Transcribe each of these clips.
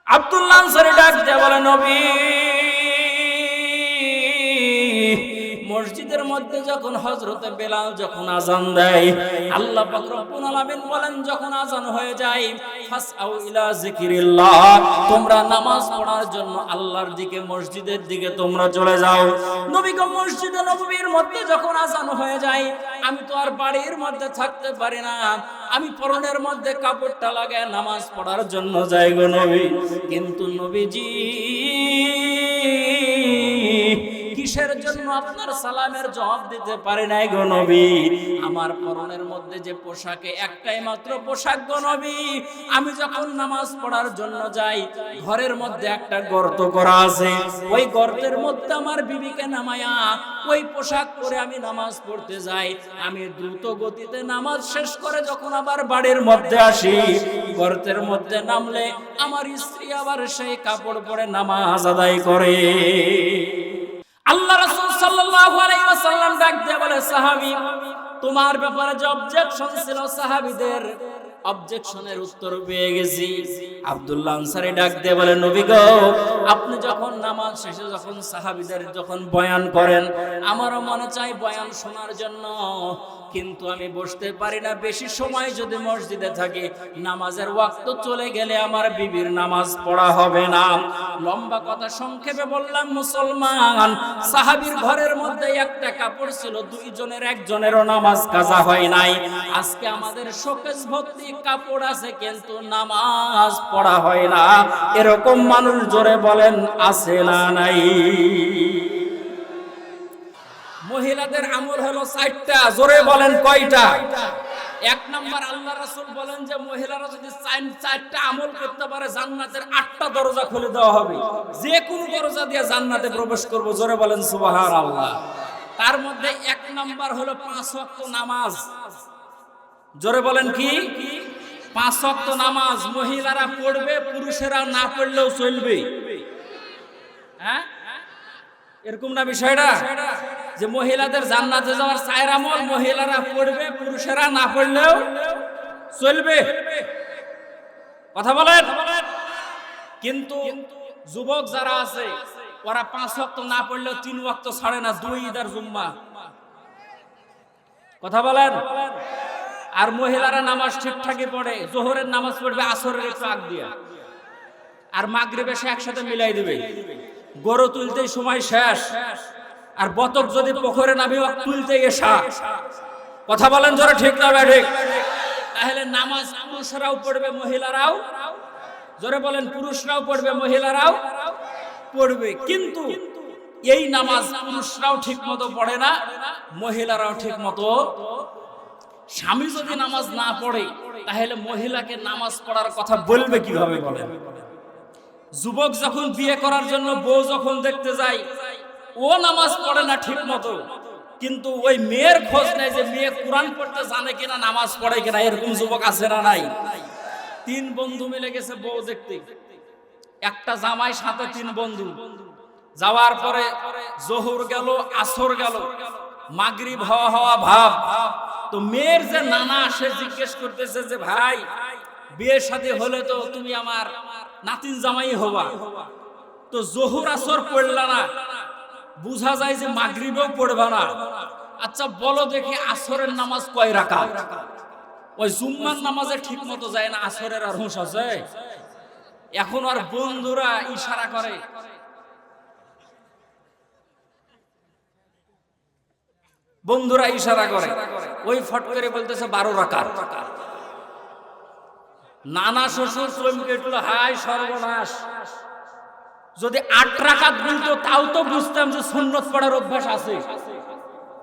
আব্দুল্লাহ আনসারী ডাক দিয়ে বলে, নবী, মসজিদের মধ্যে যখন হযরতে বেলাল যখন আযান দেয়, আল্লাহ পাক রব্বুল আলামিন বলেন, যখন আযান হয়ে যায়, ফাসআউ ইলা যিকরিল্লাহ, তোমরা নামাজ পড়ার জন্য আল্লাহর দিকে, মসজিদের দিকে তোমরা চলে যাও। নবী গো, মসজিদে নববীর মধ্যে যখন আযান হয়ে যায়, আমি তো আর বাড়ির মধ্যে থাকতে পারি না, আমি পরনের মধ্যে কাপড়টা লাগায় নামাজ পড়ার জন্য যাই গো নবী। কিন্তু নবীজি, কিসের জন্য আপনার সালামের জবাব দিতে পারে নাই গো নবী? আমার পরনের মধ্যে যে পোশাকে একটাই মাত্র পোশাক গো নবী, আমি যখন নামাজ পড়ার জন্য যাই, ঘরের মধ্যে একটা গর্ত করা আছে, ওই গর্তের মধ্যে আমার বিবিকে নামায়া ওই পোশাক পরে আমি নামাজ পড়তে যাই। আমি দ্রুত গতিতে নামাজ শেষ করে যখন আবার বাড়ির মধ্যে আসি, গর্তের মধ্যে নামলে আমার স্ত্রী আবার সেই কাপড় পরে নামাজ আদায় করে। আল্লাহ রাসূল সাল্লাল্লাহু আলাইহি ওয়াসাল্লাম ডাক দিয়ে বলে, সাহাবী, তোমার ব্যাপারে যে অবজেকশন ছিল সাহাবীদের, অবজেকশনের উত্তর পেয়ে গেছি। আব্দুল্লাহ আনসারী ডাক দিয়ে বলে, নবী গো, আপনি যখন নামাজ শেষে যখন সাহাবীদের যখন বয়ান করেন, আমারও মনে চাই বয়ান শোনার জন্য, কিন্তু আমি বসতে পারি না। বেশি সময় যদি মসজিদে থাকি, নামাজের ওয়াক্ত চলে গেলে আমার বিবির নামাজ পড়া হবে না। লম্বা কথা সংক্ষেপে বললাম, মুসলমান, সাহাবীর ঘরের মধ্যে একটা কাপড় ছিল, দুইজনের একজনেরও নামাজ কাজা হয় নাই। আজকে আমাদের শোকেস ভর্তি কাপড় আছে, কিন্তু নামাজ পড়া হয় না। এরকম মানুষ জোরে বলেন আছে না নাই? মহিলাদের আমল হলো 4টা, জোরে বলেন কয়টা? এক নাম্বার, আল্লাহ রাসূল বলেন যে মহিলারা যদি 4টা আমল করতে পারে, জান্নাতের 8টা দরজা খুলে দেওয়া হবে, যে কোনো দরজা দিয়ে জান্নাতে প্রবেশ করব। জোরে বলেন সুবহানাল্লাহ। তার মধ্যে 1 নাম্বার হলো 5 ওয়াক্ত নামাজ। জোরে বলেন কি? 5 ওয়াক্ত নামাজ মহিলারা পড়বে, পুরুষেরা না পড়লেও চলবে। হ্যাঁ, এরকম না বিষয়টা, যে মহিলাদের জান্নাতে যাওয়ার 4 আমল মহিলারা পড়বে, পুরুষেরা না পড়লেও চলবে। কথা বলেন। কিন্তু যুবক যারা আছে, ওরা 5 ওয়াক্ত না পড়লেও 3 ওয়াক্ত ছাড়ে না, 2 ঈদ আর জুম্মা। কথা বলেন। আর মহিলারা নামাজ ঠিকঠাকই পড়ে, জোহরের নামাজ পড়বে আসরের একটু আগ দিয়া, আর মাগরিব এসে একসাথে মিলাই দিবে। গরু তুলতেই সময় শেষ, আর বতক যদি পুকুরে নামে তুলতে এসা। কথা বলেন জোরে, ঠিক না ঠিক? তাহলে নামাজ পুরুষরাও পড়বে, মহিলারাও, জোরে বলেন, পুরুষরাও পড়বে, মহিলারাও পড়বে। কিন্তু এই নামাজ পুরুষরাও ঠিক মতো পড়ে না, মহিলারাও ঠিক মতো। স্বামী যদি নামাজ না পড়ে, তাহলে মহিলাকে নামাজ পড়ার কথা বলবে কিভাবে? বলেন। যুবক যখন বিয়ে করার জন্য বউ যখন দেখতে যায়, ও নামাজ পড়ে না ঠিক মতো, কিন্তু ওই মেয়ের খোঁজ নেয় যে মেয়ে কোরআন পড়তে জানে কিনা, নামাজ পড়ে কিনা। এরকম যুবক আছে না নাই? 3 বন্ধু মিলে গেছে বউ দেখতে, একটা জামাই সাথে 3 বন্ধু। যাওয়ার পরে জোহর গেল, আসর গেল, মাগরিব হওয়া ভাব। তো মেয়ের যে নানা, সে জিজ্ঞেস করতেছে যে, ভাই, বিয়ের সাথে হলে তো তুমি আমার নাতিন জামাই হবা, তো জোহর আসর পড়লা না, বুঝা যায় যে মাগরিবেও পড়বা না। আচ্ছা বলো দেখি, আসরের নামাজ কয় রাকাত? ওই জুম্মার নামাজে ঠিক মতো যায় না, আসরের আর হুঁশ আছে? এখন আর বন্ধুরা ইশারা করে, বন্ধুরা ইশারা করে, ওই ফট করে বলতেছে 12 রাকাত। নানা শ্বশুর চমকে উঠল, হায় সর্বনাশ! যদি 8 রাকাত বলতো তাও তো বুঝতাম যে সুন্নত পড়ার অভ্যাস আছে।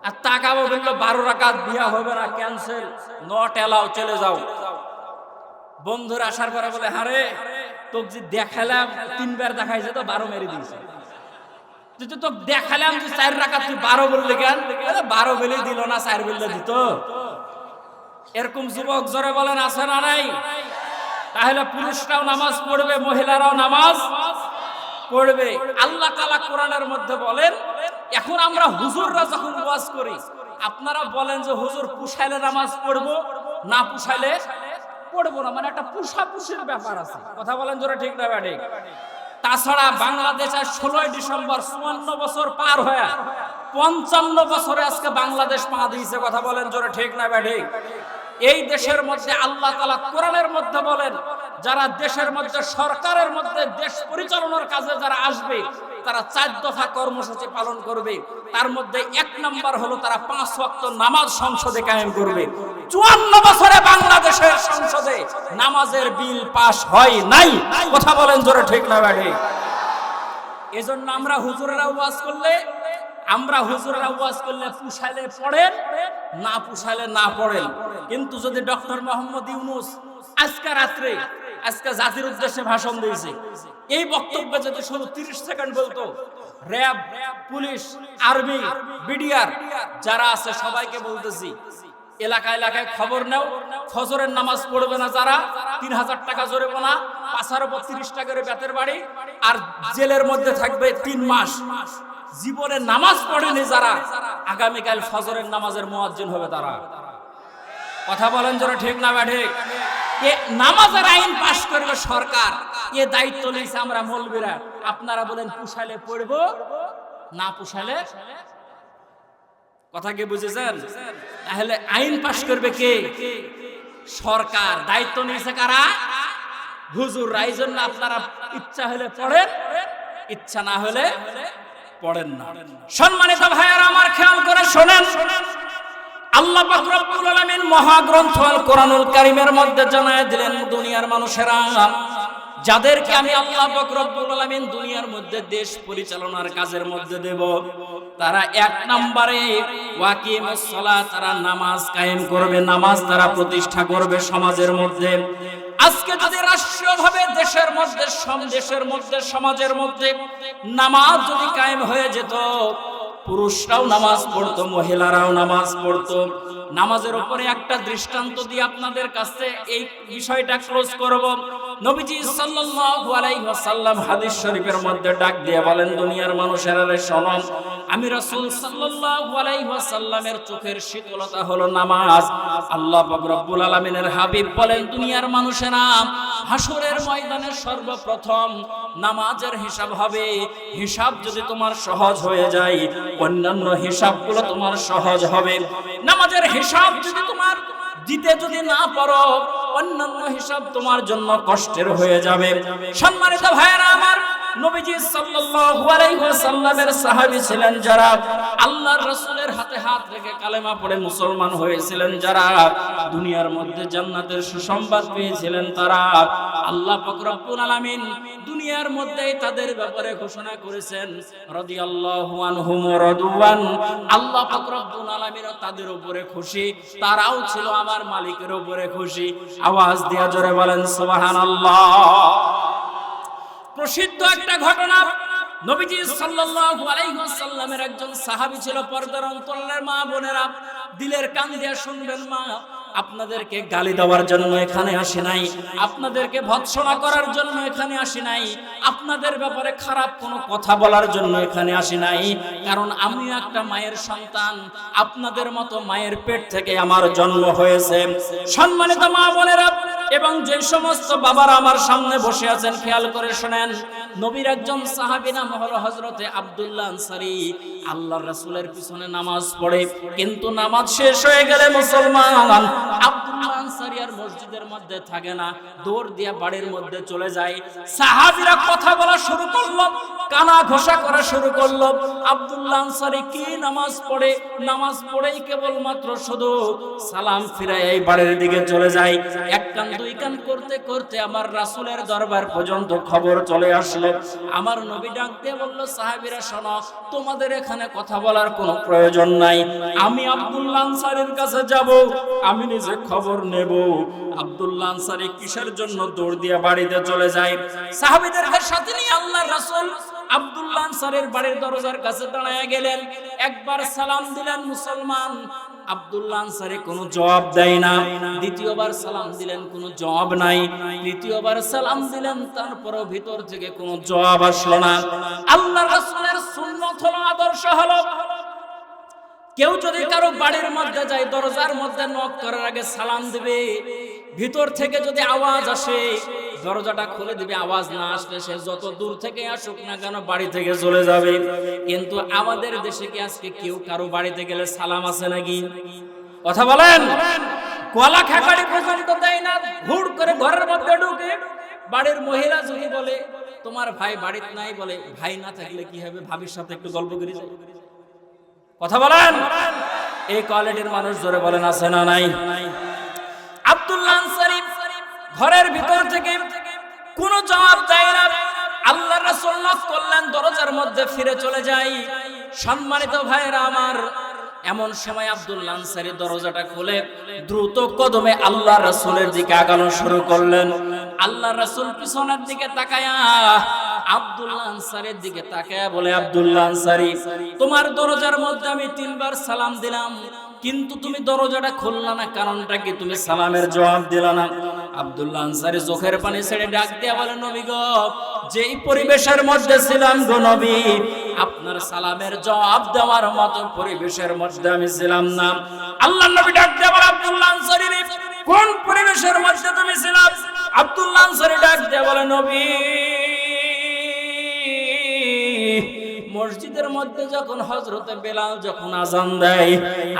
আর তাকাবো বললো 12 রাকাত, বিয়া হবে না, ক্যান্সেল, নট এলাও, চলে যাও। বন্ধুরা আসার পরে বলে, হারে তোকে যে দেখালাম 3 বার দেখাইছে, তো 12 মেরে দিয়েছে। তুই তো দেখালাম যে 4 রাকাত, তুই 12 বললি কেন? 12 বলে দিল না, 4 বললে দিত। এরকম যুবক জোরে বলেন আছে না নাই? তাহলে পুরুষরাও নামাজ পড়বে, মহিলারাও নামাজ পড়বে। আল্লাহ তাআলা কোরআনের মধ্যে বলেন, এখন আমরা হুজুররা যখন ওয়াজ করি, আপনারা বলেন যে হুজুর পুষাইলে নামাজ পড়বো, না পুষাইলে পড়বো না, মানে একটা পুষাপুষির ব্যাপার আছে। কথা বলেন জোরে ঠিক না ঠিক? তাছাড়া বাংলাদেশে 16 ডিসেম্বর 54 বছর পার হয়ে 55 বছরে আজকে বাংলাদেশ পা দিয়েছে। কথা বলেন জোরে ঠিক না ঠিক? এই দেশের মধ্যে আল্লাহ তাআলা কোরআনের মধ্যে বলেন, যারা দেশের মধ্যে সরকারের মধ্যে দেশ পরিচালনার কাজে যারা আসবে তারা 4 দফা কর্মসূচি পালন করবে। তার মধ্যে 1 নাম্বার হলো তারা 5 ওয়াক্ত নামাজ সংসদে কায়েম করবে। 54 বছরে বাংলাদেশের সংসদে নামাজের বিল পাস হয় নাই। কথা বলেন জোরে ঠিক না ঠিক? এজন্য আমরা হুজুরেরা ওয়াজ করলে পুষাইলে পড়েন, না পুষাইলে না পড়েন। কিন্তু যদি ডক্টর মোহাম্মদ ইউনূস আজকে জাতির উদ্দেশ্যে ভাষণ দিয়েছে, এই বক্তব্যে যদি শুধু 30 সেকেন্ড বলতো, র‍্যাব, পুলিশ, আর্মি, বিডিআর যারা আছে সবাইকে বলতেছি, এলাকায় এলাকায় খবর নাও, ফজরের নামাজ পড়বে না যারা 3000 টাকা জরিমানা, 5 উপর 30 টাকার বেতের বাড়ি, আর জেলের মধ্যে থাকবে 3 মাস। জীবনে নামাজ পড়েনি যারা, আগামীকাল ফজরের নামাজের মুয়াজ্জিন হবে তারা। কথা বলেন যারা ঠিক না ঠিক? এ নামাজের আইন পাশ করবে সরকার, এ দায়িত্ব নিয়েছে আমরা মৌলবীরা। আপনারা বলেন পুষাইলে পড়বো, না পুষাইলে? কথা কি বুঝেছেন? তাহলে আইন পাশ করবে কে? সরকার। দায়িত্ব নিয়েছে কারা? হুজুররা। এই জন্য আপনারা ইচ্ছা হলে পড়েন, ইচ্ছা না হলে পড়েন না। সম্মানিত ভাইয়েরা আমার, খেয়াল করে শোনেন, আল্লাহ পাক রব্বুল আলামিন মহাগ্রন্থ আল কোরআনুল কারীমের মধ্যে জানায় দিলেন, দুনিয়ার মানুষেরা যাদেরকে আমি আল্লাহ পাক রব্বুল আলামিন দুনিয়ার মধ্যে দেশ পরিচালনার কাজের মধ্যে দেব, তারা 1 নম্বরে ওয়াকিমুস সালাত, তারা নামাজ কায়েম করবে, নামাজ তারা প্রতিষ্ঠা করবে সমাজের মধ্যে। আজকে যদি রাষ্ট্রীয়ভাবে দেশের মধ্যে সমাজের মধ্যে নামাজ যদি কায়েম হয়ে যেত, পুরুষরাও নামাজ পড়তো, মহিলারাও নামাজ পড়তো। নামাজের উপরে একটা দৃষ্টান্ত দিয়ে আপনাদের কাছে এই বিষয়টা ক্লোজ করব। নবীজি সাল্লাল্লাহু আলাইহি ওয়াসাল্লাম হাদিস শরীফের মধ্যে ডাক দিয়ে বলেন, দুনিয়ার মানুষেরা শোনো, আমি রাসূল সাল্লাল্লাহু আলাইহি ওয়াসাল্লামের চোখের শীতলতা হলো নামাজ। আল্লাহ পাক রব্বুল আলামিনের হাবিব বলেন, দুনিয়ার মানুষেরা হাসরের ময়দানে সর্বপ্রথম নামাজের হিসাব হবে। হিসাব যদি তোমার সহজ হয়ে যায়, অন্যান্য হিসাবগুলো তোমার সহজ হবে। নামাজের হিসাব যদি তোমার দিতে যদি না পারো, অন্যান্য হিসাব তোমার জন্য কষ্টের হয়ে যাবে। সম্মানিত ভাইয়েরা আমার, নবীজি সাল্লাল্লাহু আলাইহি ওয়াসাল্লামের সাহাবী ছিলেন যারা, আল্লাহর রাসূলের হাতে হাত রেখে কালেমা পড়ে মুসলমান হয়েছিলেন যারা, দুনিয়ার মধ্যে জান্নাতের সুসংবাদ পেয়েছিলেন তারা, আল্লাহ পাক রব্বুল আলামিন দুনিয়ার মধ্যেই তাদের ব্যাপারে ঘোষণা করেছেন, রাদিয়াল্লাহু আনহুম ওয়া রাদওয়ান। আল্লাহ পাক রব্বুল আলামিন তাদের উপরে খুশি, তারাও ছিল আমার মালিকের উপরে খুশি। আওয়াজ দিয়া জোরে বলেন সুবহানাল্লাহ। প্রসিদ্ধ একটা ঘটনা, নবীজি সাল্লাল্লাহু আলাইহি ওয়াসাল্লামের একজন সাহাবী ছিল, পর্দার অন্তরের মা বোনেরা দিলের কান দিয়ে শুনবেন, মা আপনাদেরকে গালি দেওয়ার জন্য এখানে আসি নাই, আপনাদেরকে ভৎসনা করার জন্য এখানে আসি নাই, আপনাদের ব্যাপারে খারাপ কোনো কথা বলার জন্য এখানে আসি নাই, কারণ আমিও একটা মায়ের সন্তান, আপনাদের মতো মায়ের পেট থেকে আমার জন্ম হয়েছে। সম্মানিত মা বোনেরা এবং যে সমস্ত বাবারা আমার সামনে বসে আছেন, খেয়াল করে শুনেন, নবীর একজন সাহাবী নাম হলো হযরতে আব্দুল্লাহ আনসারী। আল্লাহর রাসূলের পিছনে নামাজ পড়ে, কিন্তু নামাজ শেষ হয়ে গেলে মুসলমান আব্দুল্লাহ আনসারী আর মসজিদের মধ্যে থাকে না, দৌড় দিয়ে বাড়ির মধ্যে চলে যায়। সাহাবীরা কথা বলা শুরু করলো, কানা ঘোষা করা শুরু করলো। আব্দুল্লাহ আনসারী কি নামাজ পড়ে, নামাজ পড়েই কেবলমাত্র শুধু সালাম ফিরায় এই বাড়ির দিকে চলে যায়। এক কান দুই কান করতে করতে আমার রাসূলের দরবার পর্যন্ত খবর চলে আসলো। আমার নবী ডাক দিয়ে বলল, সাহাবীরা শোনো, তোমাদের এখানে কথা বলার কোনো প্রয়োজন নাই, আমি আব্দুল্লাহ আনসারীর কাছে যাব, আমি নিজে খবর নেব। আব্দুল্লাহ আনসারী কিসের জন্য দৌড় দিয়ে বাড়িতে চলে যায়। সাহাবীদেরকে সাথে নিয়ে আল্লাহর রাসূল আব্দুল্লাহ আনসারীর বাড়ির দরজার কাছে দাঁড়ায় গেলেন। একবার সালাম দিলেন মুসলমান, আব্দুল্লাহ আনসারী কোনো জবাব দেয় না। দ্বিতীয়বার সালাম দিলেন, কোনো জবাব নাই। তৃতীয়বার সালাম দিলেন, তারপরও ভিতর থেকে কোনো জবাব আসলো না। আল্লাহর রাসূলের সুন্নাত হলো, আদর্শ হলো, কেউ যদি কারো বাড়ির মধ্যে যায়, দরজার মধ্যে নক করার আগে সালাম দিবে। ভিতর থেকে যদি আওয়াজ আসে দরজাটা খুলে দিবে, আওয়াজ না আসলে সে যত দূর থেকে আসুক না কেন বাড়ি থেকে চলে যাবে। কিন্তু আমাদের দেশে কি আজকে কেউ কারো বাড়িতে গেলে সালাম আছে নাকি? কথা বলেন। গলা খাকারি পর্যন্ত দেয় না, হুড় করে ঘরের মধ্যে ঢুকে। বাড়ির মহিলা যদি বলে তোমার ভাই বাড়িতে নাই, বলে ভাই না থাকলে কি হবে, ভাবির সাথে একটু গল্প করে যাই। কথা বলেন। এই কোয়ালিটির মানুষ জোরে বলেন আছে না নাই? আব্দুল্লাহ আনসারী ঘরের ভিতর থেকে কোনো জবাব দেয় না। আল্লাহর রাসূল নক করলেন, দরজার মধ্যে ফিরে চলে যায়। সম্মানিত ভাইরা আমার, এমন সময় আব্দুল্লাহ আনসারী দরজাটা খুলে দ্রুত কদমে আল্লাহর রাসূলের দিকে আগানো শুরু করলেন। আল্লাহর রাসূল পিছনের দিকে তাকায়া আব্দুল্লাহ আনসারীর দিকে তাকায়া বলে, আব্দুল্লাহ আনসারী, তোমার দরজার মধ্যে আমি 3 বার সালাম দিলাম, কিন্তু তুমি দরজাটা খুললা না, কারণটা কি? তুমি সালামের জবাব দিলা না। আব্দুল্লাহ আনসারী চোখের পানি ছেড়ে ডাক দিয়া বলে, নবী গো, যেই পরিবেশের মধ্যে ছিলাম গো নবী, আপনার সালামের জবাব দেওয়ার মতো পরিবেশের মধ্যে আমি ছিলাম না। আল্লাহর নবী ডাক দিয়া বলে, আব্দুল্লাহ আনসারী, কোন পরিবেশের মধ্যে তুমি ছিলাম? আব্দুল্লাহ আনসারী ডাক দিয়া বলে, নবী, মসজিদের মধ্যে যখন হযরতে বেলাল যখন আযান দেয়,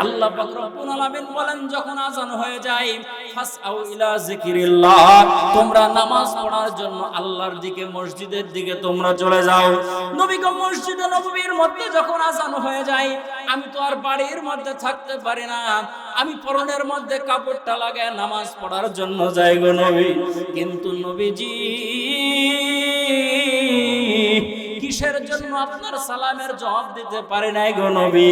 আল্লাহ পাক রব্বুল আলামিন বলেন, যখন আযান হয়ে যায়, ফাসআউ ইলা যিকরিল্লাহ, তোমরা নামাজ পড়ার জন্য আল্লাহর দিকে, মসজিদের দিকে তোমরা চলে যাও। নবী গো, মসজিদে নববীর মধ্যে যখন আযান হয়ে যায়, আমি তো আর বাড়ির মধ্যে থাকতে পারি না, আমি পরনের মধ্যে কাপড়টা লাগায় নামাজ পড়ার জন্য যাই গো নবী। কিন্তু নবীজি, কিসের জন্য আপনার সালামের জবাব দিতে পারে নাই গো নবী?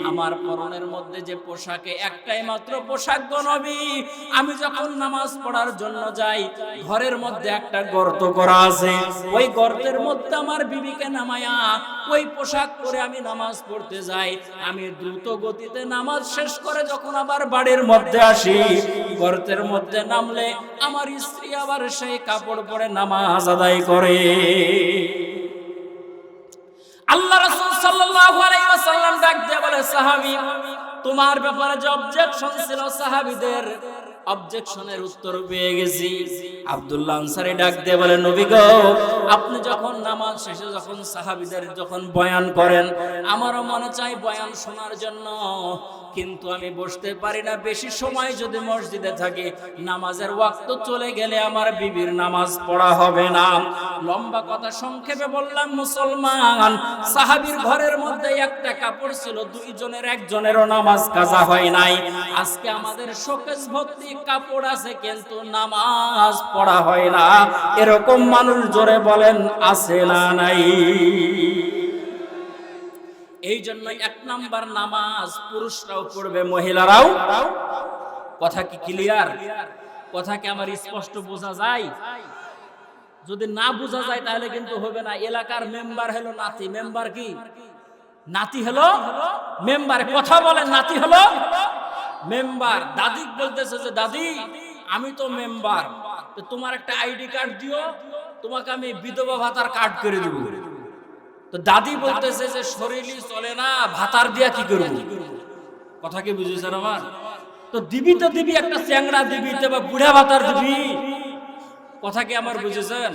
আমার পরনের মধ্যে যে পোশাকে একটাই মাত্র পোশাক গো নবী, আমি যখন নামাজ পড়ার জন্য যাই, ঘরের মধ্যে একটা গর্ত করা আছে, ওই গর্তের মধ্যে আমার বিবিকে নামায়া ওই পোশাক পরে আমি নামাজ পড়তে যাই। আমি দ্রুত গতিতে নামাজ শেষ করে যখন আবার বাড়ির মধ্যে আসি, গর্তের মধ্যে নামলে আমার স্ত্রী আবার সেই কাপড় পরে নামাজ আদায় করে। আল্লাহ রাসূল সাল্লাল্লাহু আলাইহি ওয়াসাল্লাম ডাক দিয়ে বলে, সাহাবী, তোমার ব্যাপারে যে অবজেকশন ছিল সাহাবীদের, অবজেকশনের উত্তর পেয়ে গেছি। আব্দুল্লাহ আনসারী ডাক দিয়ে বলে, নবী গো, আপনি যখন নামাজ শেষে যখন সাহাবীদের যখন বয়ান করেন, আমারও মনে চাই বয়ান শোনার জন্য, কিন্তু আমি বসতে পারি না। বেশি সময় যদি মসজিদে থাকি, নামাজের ওয়াক্ত চলে গেলে আমার বিবির নামাজ পড়া হবে না। লম্বা কথা সংক্ষেপে বললাম, মুসলমান সাহাবীর ঘরের মধ্যে একটা কাপড় ছিল, 2 জনের 1 জনেরও নামাজ কাজা হয় নাই। আজকে আমাদের শোকেস ভর্তি কাপড় আছে, কিন্তু নামাজ পড়া হয় না। এরকম মানুষ জোরে বলেন আছে না নাই? এই জন্য 1 নাম্বার নামাজ পুরুষরাও পড়বে, মহিলারাও। কথা কি ক্লিয়ার? কথা কি আমার স্পষ্ট বোঝা যায়? যদি না বোঝা যায় তাহলে কিন্তু হবে না। এলাকার মেম্বার হলো নাতি, মেম্বার কি? নাতি হলো মেম্বার। কথা বলেন, নাতি হলো মেম্বার। দাদি বলতেছে যে, দাদি আমি তো মেম্বার, তো তোমার একটা আইডি কার্ড দিও, তোমাকে আমি বিধবা ভাতার কার্ড করে দেব। তো দাদি বলতেছে যে, শরীরই চলে না, ভাতার দিয়া কি করব? কথা কি বুঝেছেন আমার? তো দিবি তো দিবি, একটা চ্যাংড়া দিবি, বা বুড়া ভাতার দিবি। কথা কি আমার বুঝেছেন?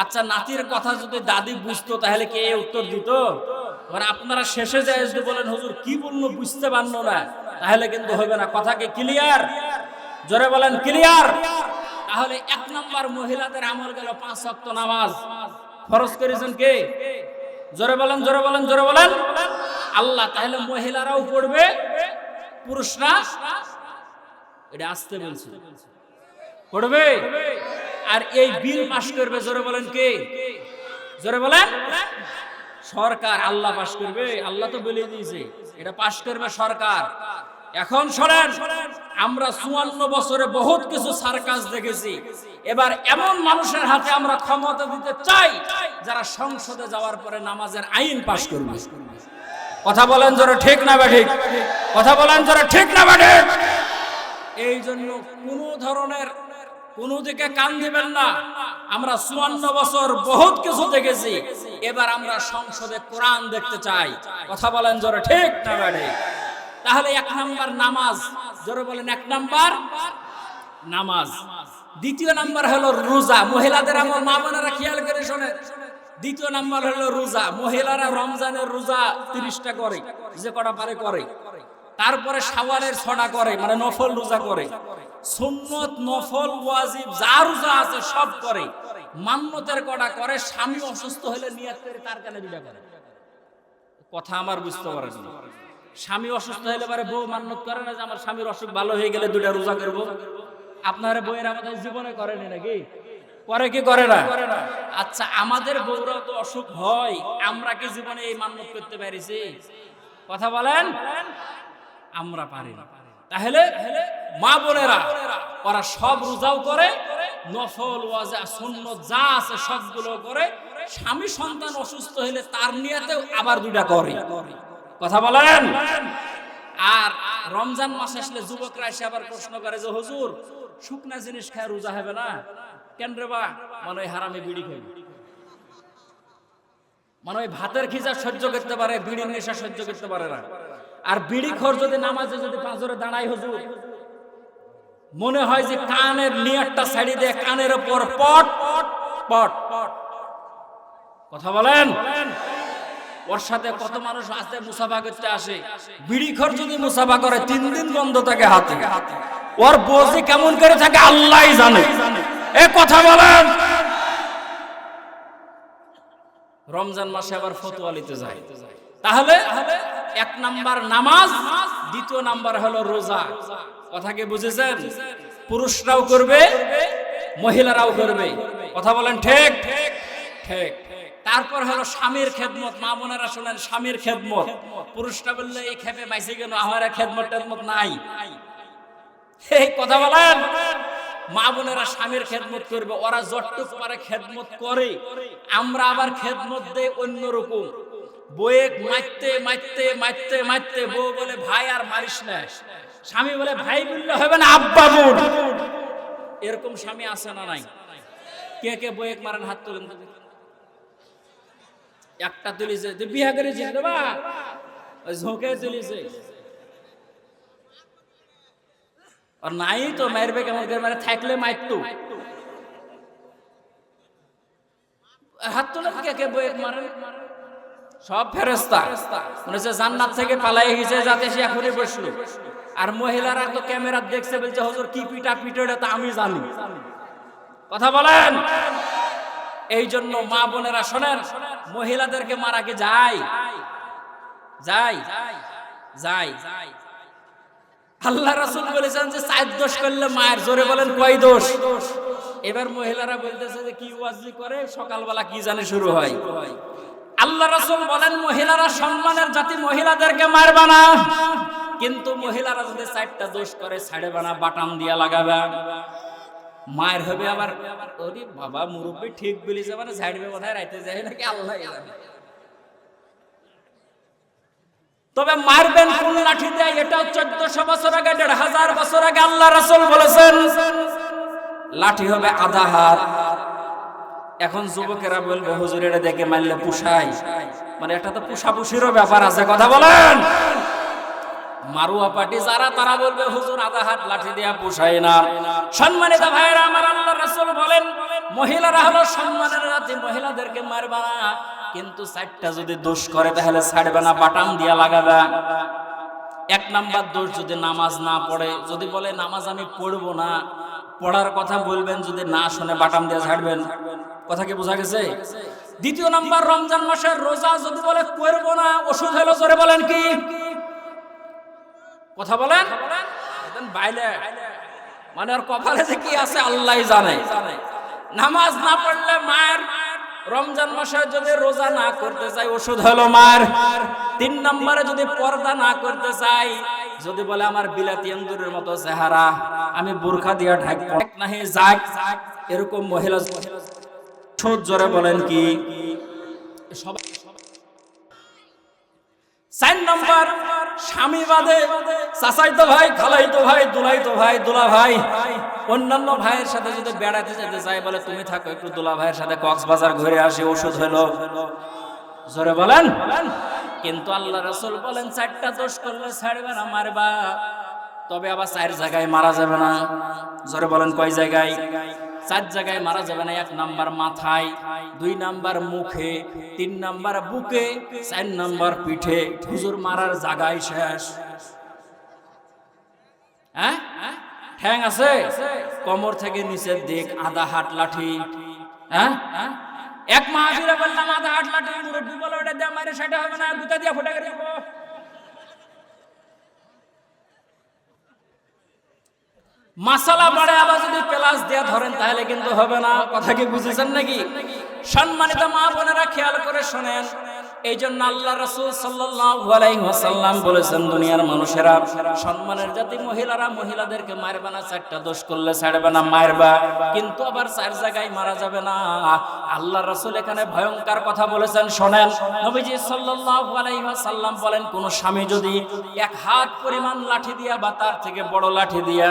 আচ্ছা, নাতির কথা যদি দাদি বুঝতো তাহলে কে উত্তর দিত? মানে আপনারা শেষে যায় যদি বলেন, হুজুর কি বললো বুঝতে পারলো না, তাহলে কিন্তু হবে না। কথা কি ক্লিয়ার? জোরে বলেন ক্লিয়ার? তাহলে 1 নাম্বার মহিলাদের আমল গেল 5 ওয়াক্ত নামাজ ফরজ করেছেন কে? জোরে বলেন, জোরে বলেন, জোরে বলেন আল্লাহ। তাহলে মহিলারাও পড়বে, পুরুষরা এটা আসতে বলছে পড়বে। আর এই বিল পাস করবে, জোরে বলেন কে? জোরে বলেন সরকার। আল্লাহ পাস করবে? আল্লাহ তো বলে দিয়েছে এটা পাস করবে সরকার। এখন শোনেন, আমরা 54 বছরে বহুত কিছু সার্কাস দেখেছি। এবার এমন মানুষের হাতে আমরা ক্ষমতা দিতে চাই যারা সংসদে যাওয়ার পরে নামাজের আইন পাস করবে। কথা বলেন জোরে ঠিক না বেঠিক? কথা বলেন জোরে ঠিক না বেঠিক? এই জন্য কোন ধরনের কোন দিকে কান দিবেন না। আমরা 54 বছর বহুত কিছু দেখেছি, এবার আমরা সংসদে কোরআন দেখতে চাই। কথা বলেন জোরে ঠিক না বেঠিক? তাহলে 1 নাম্বার নামাজ, জোরে বলেন 1 নাম্বার নামাজ। দ্বিতীয় নাম্বার হলো রোজা। মহিলাদের আমল, মা বোনেরা খেয়াল করে শোনেন। দ্বিতীয় নাম্বার হলো রোজা। মহিলারা রমজানের রোজা 30টা করে, যে কটা পারে করে। তারপরে শাওয়ালের 6টা করে, মানে নফল রোজা করে। সুন্নত, নফল, ওয়াজিব যা রোজা আছে সব করে। মান্নতের কটা করে। স্বামী অসুস্থ হলে নিয়ত করে তার কানে 2টা করে। কথা আমার বুঝতে পারেন? স্বামী অসুস্থ হলে পারে বউ মান্নত করে না যে আমার স্বামীর অসুখ ভালো হয়ে গেলে 2টা রোজা করবো। আপনারা বইয়ের আমাদের জীবনে করেনি নাকি? করে কি করে না? আচ্ছা, আমাদের বউরাও তো অসুখ হয়, আমরা কি জীবনে এই মান্নত করতে পারিছি? কথা বলেন, আমরা পারি না। তাহলে মা বোনেরা ওরা সব রোজাও করে, নফল, ওয়াজিব, সুন্নত যা আছে সবগুলো করে। স্বামী সন্তান অসুস্থ হলে তার নিয়তেও আবার 2টা করে। কথা বলেন। আর রমজান মাস আসলে যুবকরা এসে আবার প্রশ্ন করে যে হুজুর, শুকনা জিনিস খায় রোজা হবে না কেন রে বা? মানে হারামে বিড়ি খাই, মানে ওই ভাতের খিজা সহ্য করতে পারে, বিড়ির নেশা সহ্য করতে পারে না। আর বিড়ি খোর যদি নামাজে যদি পাঁজরে দাঁড়ায় হুজুর, মনে হয় যে কানের নিয়ারটা ছাড়ি দিয়ে কানের উপর পট পট পট। কথা বলেন। ওর সাথে কত মানুষ আসতে মুসাফা করতে আসে, বিড়ি খোর যদি মুসাফা করে 3 দিন বন্ধ থাকে হাতে। ওর বসে কেমন করে থাকে আল্লাহই জানে। এ কথা বলেন। রমজান মাসে আবার ফতোয়া নিতে যায়। তাহলে 1 নাম্বার নামাজ, দ্বিতীয় নাম্বার হলো রোজা। কথা কি বুঝেছেন? পুরুষরাও করবে, মহিলারাও করবে। কথা বলেন ঠিক ঠিক। তারপর হলো স্বামীর খেদমত। মা বোনেরা শুনেন, স্বামীর খেদমত। পুরুষরা বললে এই খেপে বাইসে কেন, আমার খেদমত টেদমত নাই। এই কথা বলেন। মা বোনেরা স্বামীর খেদমত করবে, ওরা যতটুকু পারে খেদমত করে। আমরা আবার খেদমত দেই অন্যরকম। বউয়ে মারতে মারতে মারতে মারতে বউ বলে ভাই আর মারিস না, স্বামী বলে ভাই বললে হবে না, আব্বা বোন। এরকম স্বামী আছে না নাই? কে কে বউয়ে মারেন হাত তুলেন। একটা তুলিছে, তুই বিয়া করেছিস বা ঝোঁকে তুলিছে। আর নাই তো মারবে কেমন করে, মানে থাকলে মারতো। হাত তোলেন কে কে বউয়ে মারেন? সব ফেরেশতা মনে হচ্ছে জান্নাত থেকে পালাই গেছে, যাতে সে এখনই বসলো। আর মহিলারা তো ক্যামেরা দেখছে, বলছে হুজুর কি পিটা পিটো, এটা তো আমি জানি। কথা বলেন। এই জন্য মা বোনেরা শোনেন, মহিলাদেরকে মারা কি যায়? যায় যায়। আল্লাহ রাসূল বলেছেন যে 4 দোষ করলে মায়ের। জোরে বলেন কয় দোষ? এবার মহিলারা বলতেছে যে কি ওয়াজি করে, সকালবেলা কি জানে শুরু হয়। আল্লাহ রাসূল বলেন মহিলারা সম্মানের জাতি, মহিলাদেরকে মারবা না। কিন্তু মহিলারা যদি 4টা দোষ করে ছাড়বে না, বাটাম দিয়া লাগাবে, মায়ের হবে। আবার ওরে বাবা, মুরব্বি ঠিক বলেছে, মানে ছাড়বে কোথায় রাইতে যায় নাকি আল্লাহই জানে। তবে মারবেন কোন লাঠি দিয়ে, এটাও 1400 বছর আগে, 1500 বছর আগে আল্লাহ রাসূল বলেছেন। লাঠি হবে আধা হাত। এখন যুবকেরা বলবে হুজুর এটা দেখে মারলে পুষায়, মানে এটা তো পুষাপুষিরও ব্যাপার আছে। কথা বলেন। মারুয়া পার্টি যারা, তারা বলবে হুজুর আধা হাত লাঠি দিয়া পুষায় না। সম্মানিত ভাইয়েরা আমার, আল্লাহ রাসূল বলেন মহিলারা হলো সম্মানের জাতি, মহিলাদেরকে মারবা না। কিন্তু 4টা যদি দোষ করে তাহলে ছাড়বে না, বাটাম দিয়া লাগাবে। 1 নাম্বার দোষ, যদি নামাজ না পড়ে, যদি বলে নামাজ আমি পড়বো না, পড়ার কথা বলবেন, যদি না শুনে বাটাম দিয়ে ছাড়বেন। কথা কি বোঝা গেছে? দ্বিতীয় নাম্বার, রমজান মাসের রোজা যদি বলে করবো না, ওষুধ হলো। জোরে বলেন কি? কথা বলেন। বাইলে মানে ওর কপালে যে কি আছে আল্লাহই জানে। নামাজ না পড়লে মায়ের। রমজান মাসে যদি রোজা না করতে চাই, ওষুধ হলো মার। 3 নম্বরে যদি পর্দা না করতে চাই, যদি বলে আমার বিলাতি আঙ্গুরের মতো চেহারা, আমি বোরখা দিয়া ঢাকবো না, যাক এরকম মহিলা জোরে বলেন কি? 4 নম্বর, স্বামী বাদে চাচাইতো ভাই, খালাইতো ভাই, দুলাইতো ভাই, দুলা ভাই, অন্যান্য ভাইয়ের সাথে যদি বেড়াতে যেতে চাই, বলে তুমি থাকো একটু দুলা ভাইয়ের সাথে কক্সবাজার ঘুরে আসি, ওষুধ হলো। জোরে বলেন। কিন্তু আল্লাহ রাসূল বলেন 4টা দোষ করলে ছাড়বে না, মারবা। তবে আবার 4 জায়গায় মারা যাবে না। জোরে বলেন কয় জায়গায়? 4 জায়গায় মারা যাবে না। 1 নাম্বার মাথায়, 2 নাম্বার মুখে, 3 নাম্বার বুকে, 4 নাম্বার পিঠে। হুজুর মারার জায়গায় শেষ। হ্যাঁ, ঠ্যাং আছে কোমর থেকে নিচের দিক, আধা হাত লাঠি। হ্যাঁ, এক মাহফিলে বললাম আধা হাত লাঠি, মুরব্বি বলে ওটা দিয়ে মারে সেটা হবে না, গুতা দিয়ে ফুটা করে দেবো। মাসালা বাড়ে আবার যদি প্লাস দিয়ে ধরেন তাহলে কিন্তু হবে না। কথা কি বুঝেছেন নাকি? সম্মানিত মা বোনেরা খেয়াল করে শোনেন। এই জন্য আল্লাহ রাসূল সাল্লাল্লাহু আলাইহি ওয়াসাল্লাম বলেছেন, দুনিয়ার মানুষেরা, সম্মানের জাতি মহিলারা মহিলাদেরকে মারবে না, 4টা দোষ করলে ছাড়বে না, মারবা, কিন্তু আবার 4 জায়গায় মারা যাবে না। আল্লাহ রাসূল এখানে ভয়ঙ্কর কথা বলেছেন, শোনেন। নবীজি সাল্লাল্লাহু আলাইহি ওয়াসাল্লাম বলেন, কোন স্বামী যদি 1 হাত পরিমাণ লাঠি দিয়া বা তার থেকে বড় লাঠি দিয়া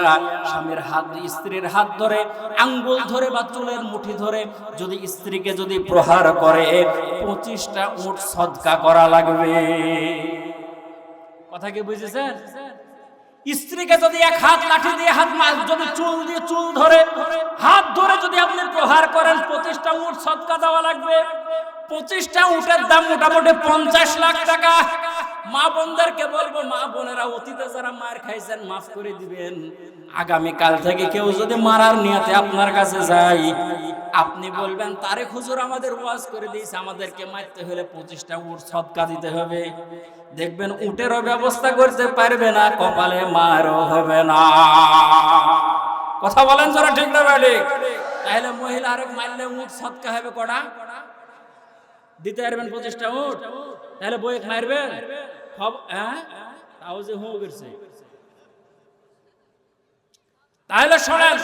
স্বামীর হাত, স্ত্রীর হাত ধরে, আঙ্গুল ধরে বা চুলের মুঠি ধরে যদি স্ত্রীকে যদি প্রহার করে, 25টা উট সদকা করা লাগবে। কথা কি বুঝেছেন? স্ত্রীকে যদি 1 হাত লাঠি দিয়ে, হাত যদি চুল দিয়ে চুল ধরে, হাত ধরে যদি আপনি প্রহার করেন, 25টা উট সদকা দেওয়া লাগবে। 25টা উটের দাম মোটামুটি 50 লাখ টাকা। মা বোনদেরকে বলবো, মা বোনেরা অতীতে যারা মার খাইছেন মাফ করে দিবেন। আগামী কাল থেকে কেউ যদি মারার নিয়তে আপনার কাছে যায়, আপনি বলবেন, তারেক হুজুর আমাদের ওয়াজ করে দিয়েছে, আমাদেরকে মারতে হলে 25টা উট সদকা দিতে হবে। দেখবেন উটেরও ব্যবস্থা করতে পারবে না, কপালে মারও হবে না। কথা বলেন যারা, ঠিক না ঠিক? তাহলে মহিলা আরেক মারলে উট সদকা হবে কটা? দিতে পারবেন 25টা উট? তাহলে বইয়ে মারবেন? হ্যাঁ, তাও যে হয়ে গেছে। তাহলে শোনেন,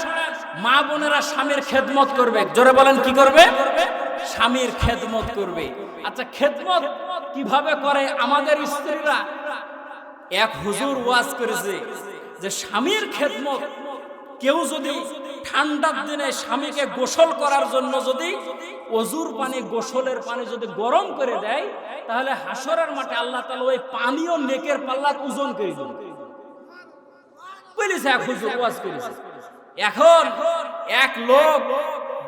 মা বোনেরা স্বামীর খেদমত করবে। জোরে বলেন, কি করবে? স্বামীর খেদমত করবে। আচ্ছা, খেদমত কিভাবে করে? আমাদের স্ত্রীরা, এক হুজুর ওয়াজ করেছে যে স্বামীর খেদমত, কেউ যদি ঠান্ডার দিনে স্বামীকে গোসল করার জন্য যদি অজুর পানি, গোসলের পানি যদি গরম করে দেয়, তাহলে হাসরের মাঠে আল্লাহ তাআলা ওই পানি ও নেকের পাল্লা ওজন করে দেবে। বলেছে এক হুজুর ওয়াজ করেছে। এখন এক লোক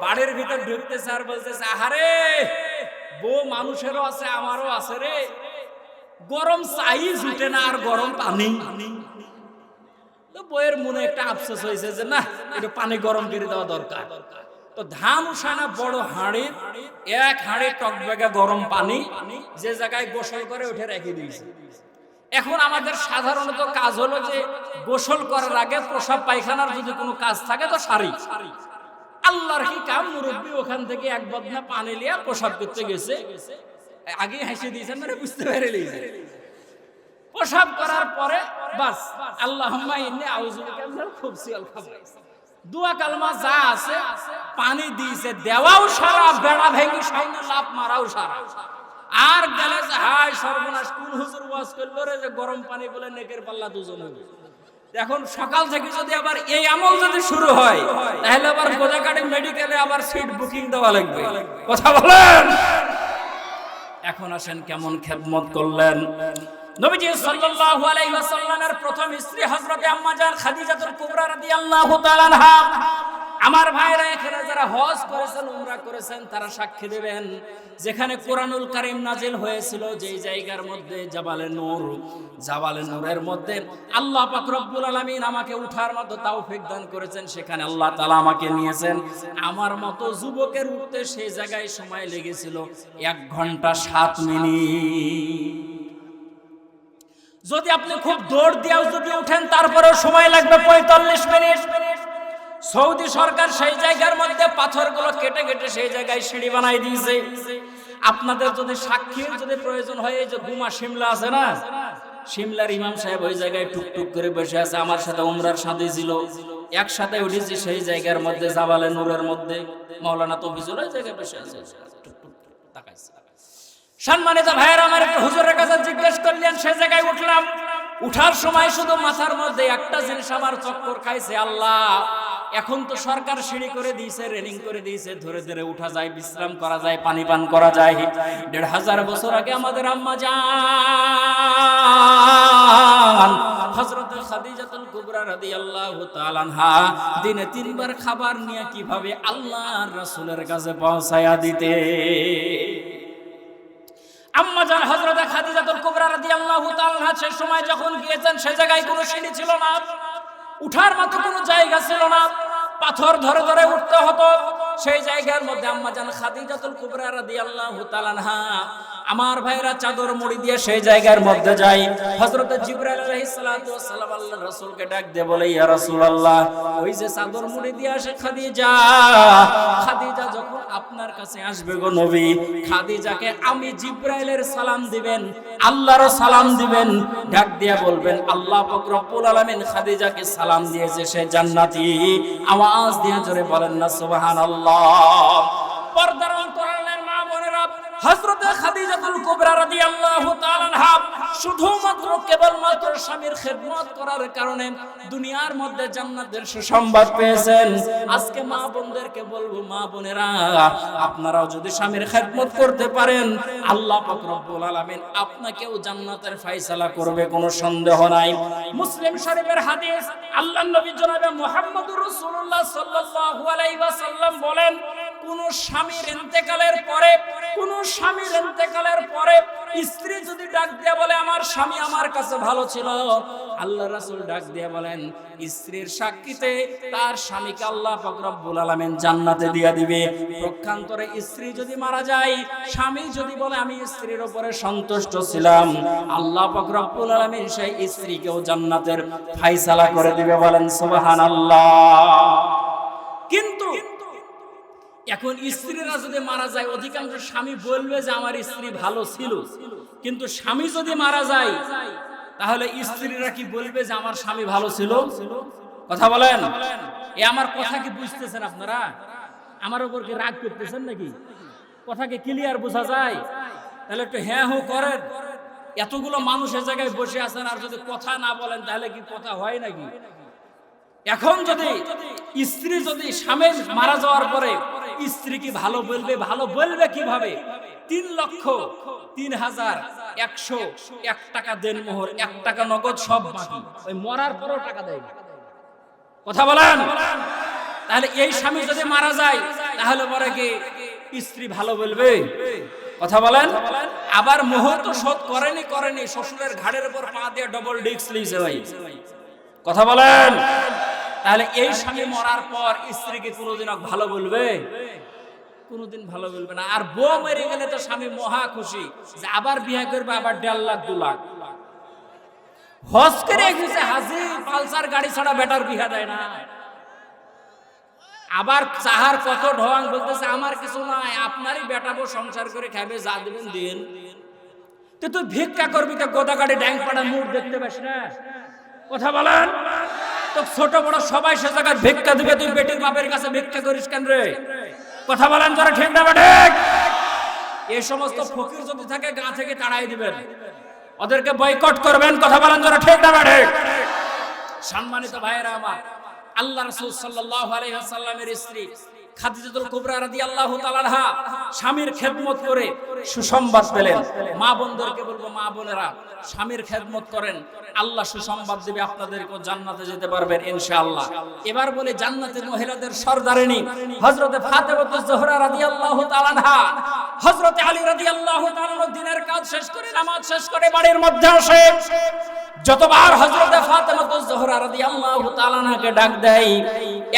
বাড়ির ভিতর ঢুকতেছে আর বলতেছে, আহারে বউ মানুষেরও আছে, আমারও আছে রে, গরম চাই জুটে না আর গরম পানি। তো বইয়ের মনে একটা আফসোস হয়েছে যে না, একটু পানি গরম করে দেওয়া দরকার। তো ধান উঠানা বড় হাঁড়ির 1 হাঁড়ি টকবেগা গরম পানি যে জায়গায় গোসল করে উঠে রেখে দিয়েছে। এখন আমাদের সাধারণত কাজ হলো যে গোসল করার আগে প্রসাব পায়খানার যদি কোনো কাজ থাকে তো সারি। আল্লাহর কি কাম, মুরব্বি ওখান থেকে 1 বদনা পানি লিয়া প্রসাব করতে গেছে, আগে হেসে দিয়েছেন, মানে বুঝতে পেরে নিয়েছে। প্রসাব করার পরে বাস আল্লাহুম্মা ইন্নী আউযু বিকা মিনাল খুবসি ওয়াল খাবাইস, দোয়া কালমা যা আছে পানি দিয়েছে, দেওয়াও সারা, বেড়া ভেঙে সামনে লাফ মারাও সারা। আর গেলে যে হায় সর্বনাশ, কোন হুজুর ওয়াজ করলো রে যে গরম পানি বলে নেকের পাল্লা 2 জন হবে। এখন সকাল থেকে যদি আবার এই আমল যদি শুরু হয়, তাহলে আবার গোজাকাটি মেডিকেলে আবার সিট বুকিং দেওয়া লাগবে। কথা বলেন। এখন আসেন কেমন খেদমত করলেন নবীজি সাল্লাল্লাহু আলাইহি ওয়াসাল্লামের প্রথম স্ত্রী হযরত আম্মা জান খাদিজাতুল কুবরা রাদিয়াল্লাহু তাআলা আনহা। আমার ভাইরা এখানে যারা হজ করেছেন, উমরা করেছেন, তারা সাক্ষী দেবেন, যেখানে কোরআনুল কারীম নাজিল হয়েছিল, যেই জায়গার মধ্যে জাবালে নূর, জাবালে নূরের মধ্যে আল্লাহ পাক রব্বুল আলামিন আমাকে উঠার মতো তৌফিক দান করেছেন, সেখানে আল্লাহ তাআলা আমাকে নিয়েছেন। আমার মতো যুবকের উঠতে সেই জায়গায় সময় লেগেছিল 1 ঘন্টা 7 মিনিট। যদি আপনি খুব দৌড় দিয়েও যদি উঠেন, তারপরেও সময় লাগবে 45 মিনিট। সৌদি সরকার সেই জায়গার মধ্যে পাথরগুলো কেটে কেটে সেই জায়গায় সিঁড়ি বানাই দিয়েছে। আপনাদের যদি সাক্ষীর যদি প্রয়োজন হয়, এই যে গুমা শিমলা আছে না, শিমলার ইমাম সাহেব ওই জায়গায় টুকটুক করে বসে আছে, আমার সাথে উমরার সাথে ছিল, একসাথে উঠেছি সেই জায়গার মধ্যে, জাবালে নূরের মধ্যে মাওলানা তফিজুল ওই জায়গায় বসে আছে, টুকটুক তাকাইছে। সম্মানিত ভাইয়েরা, আমার একটু হুজুরের কাছে জিজ্ঞেস করলেন, সে জায়গায় উঠলাম। উঠার সময় শুধু মাথার মধ্যে একটা জিনিস আমার চক্কর খাইছে, আল্লাহ এখন তো সরকার সিঁড়ি করে দিয়েছে, রেলিং করে দিয়েছে, ধরে ধরে উঠা যায়, বিশ্রাম করা যায়, পানি পান করা যায়। ১৫০০ বছর আগে আমাদের আম্মা জান হযরত খাদিজাতুল কুবরা রাদিয়াল্লাহু তাআলা আনহা দিনে ৩ বার খাবার নিয়ে কিভাবে আল্লাহর রাসূলের কাছে পৌঁছায়া দিতে। আম্মা জান হযরত খাদিজাতুল কুবরা রাদিয়াল্লাহু তাআলা আনহা সে সময় যখন গিয়েছেন সে জায়গায় কোনো সিঁড়ি ছিল না, উঠার মতো কোনো জায়গা ছিল না, পাথর ধরে ধরে উঠতে হতো। সেই জায়গার মধ্যে আম্মা জান খাদিজাতুল কুবরা রাদিয়াল্লাহু তাআলা আনহা আমার ভাইরা চাদর মুড়ি দিয়ে সেই জায়গার মধ্যে যায়। হযরত জিবরাইল আলাইহিস সালাতু ওয়াস সালাম আল্লাহর রাসূলকে ডাক দিয়ে বলে, ইয়া রাসূলুল্লাহ, ওই যে চাদর মুড়ি দিয়ে আসে খাদিজা, খাদিজা যখন আপনার কাছে আসবে গো নবী, খাদিজাকে আমি জিবরাইলের সালাম দিবেন, আল্লাহর সালাম দিবেন, ডাক দিয়ে বলবেন আল্লাহ পাক রব্বুল আলামিন খাদিজাকে সালাম দিয়েছে, সে জান্নাতি। আওয়াজ দিয়ে জোরে বলেন না সুবহানাল্লাহ। পর্দার অন্তরালের মা বোনেরা, হযরত খাদিজাতুল কুবরা রাদিয়াল্লাহু তাআলা আনহা শুধুমাত্র কেবলমাত্র স্বামীর খেদমত করার কারণে দুনিয়ার মধ্যে জান্নাতের সুসংবাদ পেয়েছেন। আজকে মা বোনদেরকে বলবো, মা বোনেরা, আপনারাও যদি স্বামীর খেদমত করতে পারেন, আল্লাহ পাক রব্বুল আলামিন আপনাকেও জান্নাতের ফয়সালা করবে, কোনো সন্দেহ নাই। মুসলিম শরীফের হাদিস, আল্লাহর নবী জনাবে মুহাম্মদুর রাসূলুল্লাহ সাল্লাল্লাহু আলাইহি ওয়াসাল্লাম বলেন, কোন স্বামীর ইন্তেকালের পরে, কোন স্বামীর ইন্তেকালের পরে স্ত্রী যদি ডাক দিয়ে বলে আমার স্বামী আমার কাছে ভালো ছিল, আল্লাহর রাসূল ডাক দিয়ে বলেন স্ত্রীর সাক্ষীতে তার স্বামীকে আল্লাহ পাক রব্বুল আলামিন জান্নাতে দিয়ে দিবে। পক্ষান্তরে স্ত্রী যদি মারা যায়, স্বামী যদি বলে আমি স্ত্রীর উপরে সন্তুষ্ট ছিলাম, আল্লাহ পাক রব্বুল আলামিন সেই স্ত্রীকেও জান্নাতের ফয়সালা করে দিবে। বলেন সুবহানাল্লাহ। কিন্তু এখন স্ত্রীরা যদি মারা যায়, অধিকাংশ স্বামী বলবে যে আমার স্ত্রী ভালো ছিল, কিন্তু স্বামী যদি মারা যায় তাহলে স্ত্রীরা কি বলবে যে আমার স্বামী ভালো ছিল? কথা বলেন, এ আমার কথা কি বুঝতেছেন আপনারা? আমার উপর কি রাগ করতেছেন নাকি? কথা কি ক্লিয়ার বোঝা যায়? তাহলে একটু হ্যাঁ হো করেন। এতগুলো মানুষের জায়গায় বসে আছেন, আর যদি কথা না বলেন তাহলে কি কথা হয় নাকি? এখন যদি স্ত্রী যদি স্বামী মারা যাওয়ার পরে স্ত্রী কি ভালো বলবে? ভালো বলবে কিভাবে? ৩,০৩,১০১ টাকা দেন মোহর, ১ টাকা নগদ, সব বাকি। ওই মরার পরেও টাকা দেয়। কথা বলেন। তাহলে এই স্বামী যদি মারা যায় তাহলে পরে কি স্ত্রী ভালো বলবে? কথা বলেন। আবার মোহর তো শোধ করেনি, শ্বশুরের ঘাড়ের উপর পা দিয়ে ডবল ডিস্ক লিয়েছে ভাই। কথা বলেন। তাহলে এই স্বামী মরার পর স্ত্রীকে কোনোদিন ভালো বলবে? কোনোদিন ভালো বলবে না। আর বউ মরে গেলে তো স্বামী মহা খুশি যে আবার বিয়ে করবে, আবার 1.5 লাখ 2 লাখ হজ করে গেছে, হাজি পালসার গাড়ি ছাড়া বেটার বিয়ে দেয় না। আবার চাহার কত ঢং, বলতেছে আমার কিছু নাই, আপনারই বেটাবো, সংসার করে খাবে, যা দিবেন দিন। তুই ভিক্ষা করবি তো গোদা গাড়ি ড্যাং পাড়া মুখ দেখতে পাস না? কথা বলেন। তো ছোট বড় সবাই সে জায়গায় ভিক্ষা দিবে, তুই বেটির বাপের কাছে ভিক্ষা করিস কেন রে? কথা বলেন যারা, ঠিক না ঠিক? এই সমস্ত ফকির যদি থাকে গা থেকে তাড়াই দিবেন, ওদেরকে বয়কট করবেন। কথা বলেন যারা, ঠিক না ঠিক? সম্মানিত ভাইয়েরা আমার, আল্লাহ রাসূল সাল্লাল্লাহু আলাইহি ওয়াসাল্লামের স্ত্রী খাদিজাতুল কুবরা রাদিয়াল্লাহু তাআলা আনহা স্বামীর খেদমত করে সুসংবাদ পেলেন। মা বোনদেরকে বলবো, মা বোনেরা স্বামীর খেদমত করেন, আল্লাহ সুসংবাদ দিবে, আপনাদেরকে জান্নাতে যেতে পারবেন ইনশাআল্লাহ। এবার বলে জান্নাতের মহিলাদের সরদারিনী হযরতে ফাতেমাতুজ জোহরা রাদিয়াল্লাহু তাআলা আনহা, হযরতে আলী রাদিয়াল্লাহু তাআলা দিনের কাজ শেষ করে, নামাজ শেষ করে বাড়ির মধ্যে আসে। যতবার হযরতে ফাতেমাতুজ জোহরা রাদিয়াল্লাহু তাআলা আনহাকে ডাক দেয়,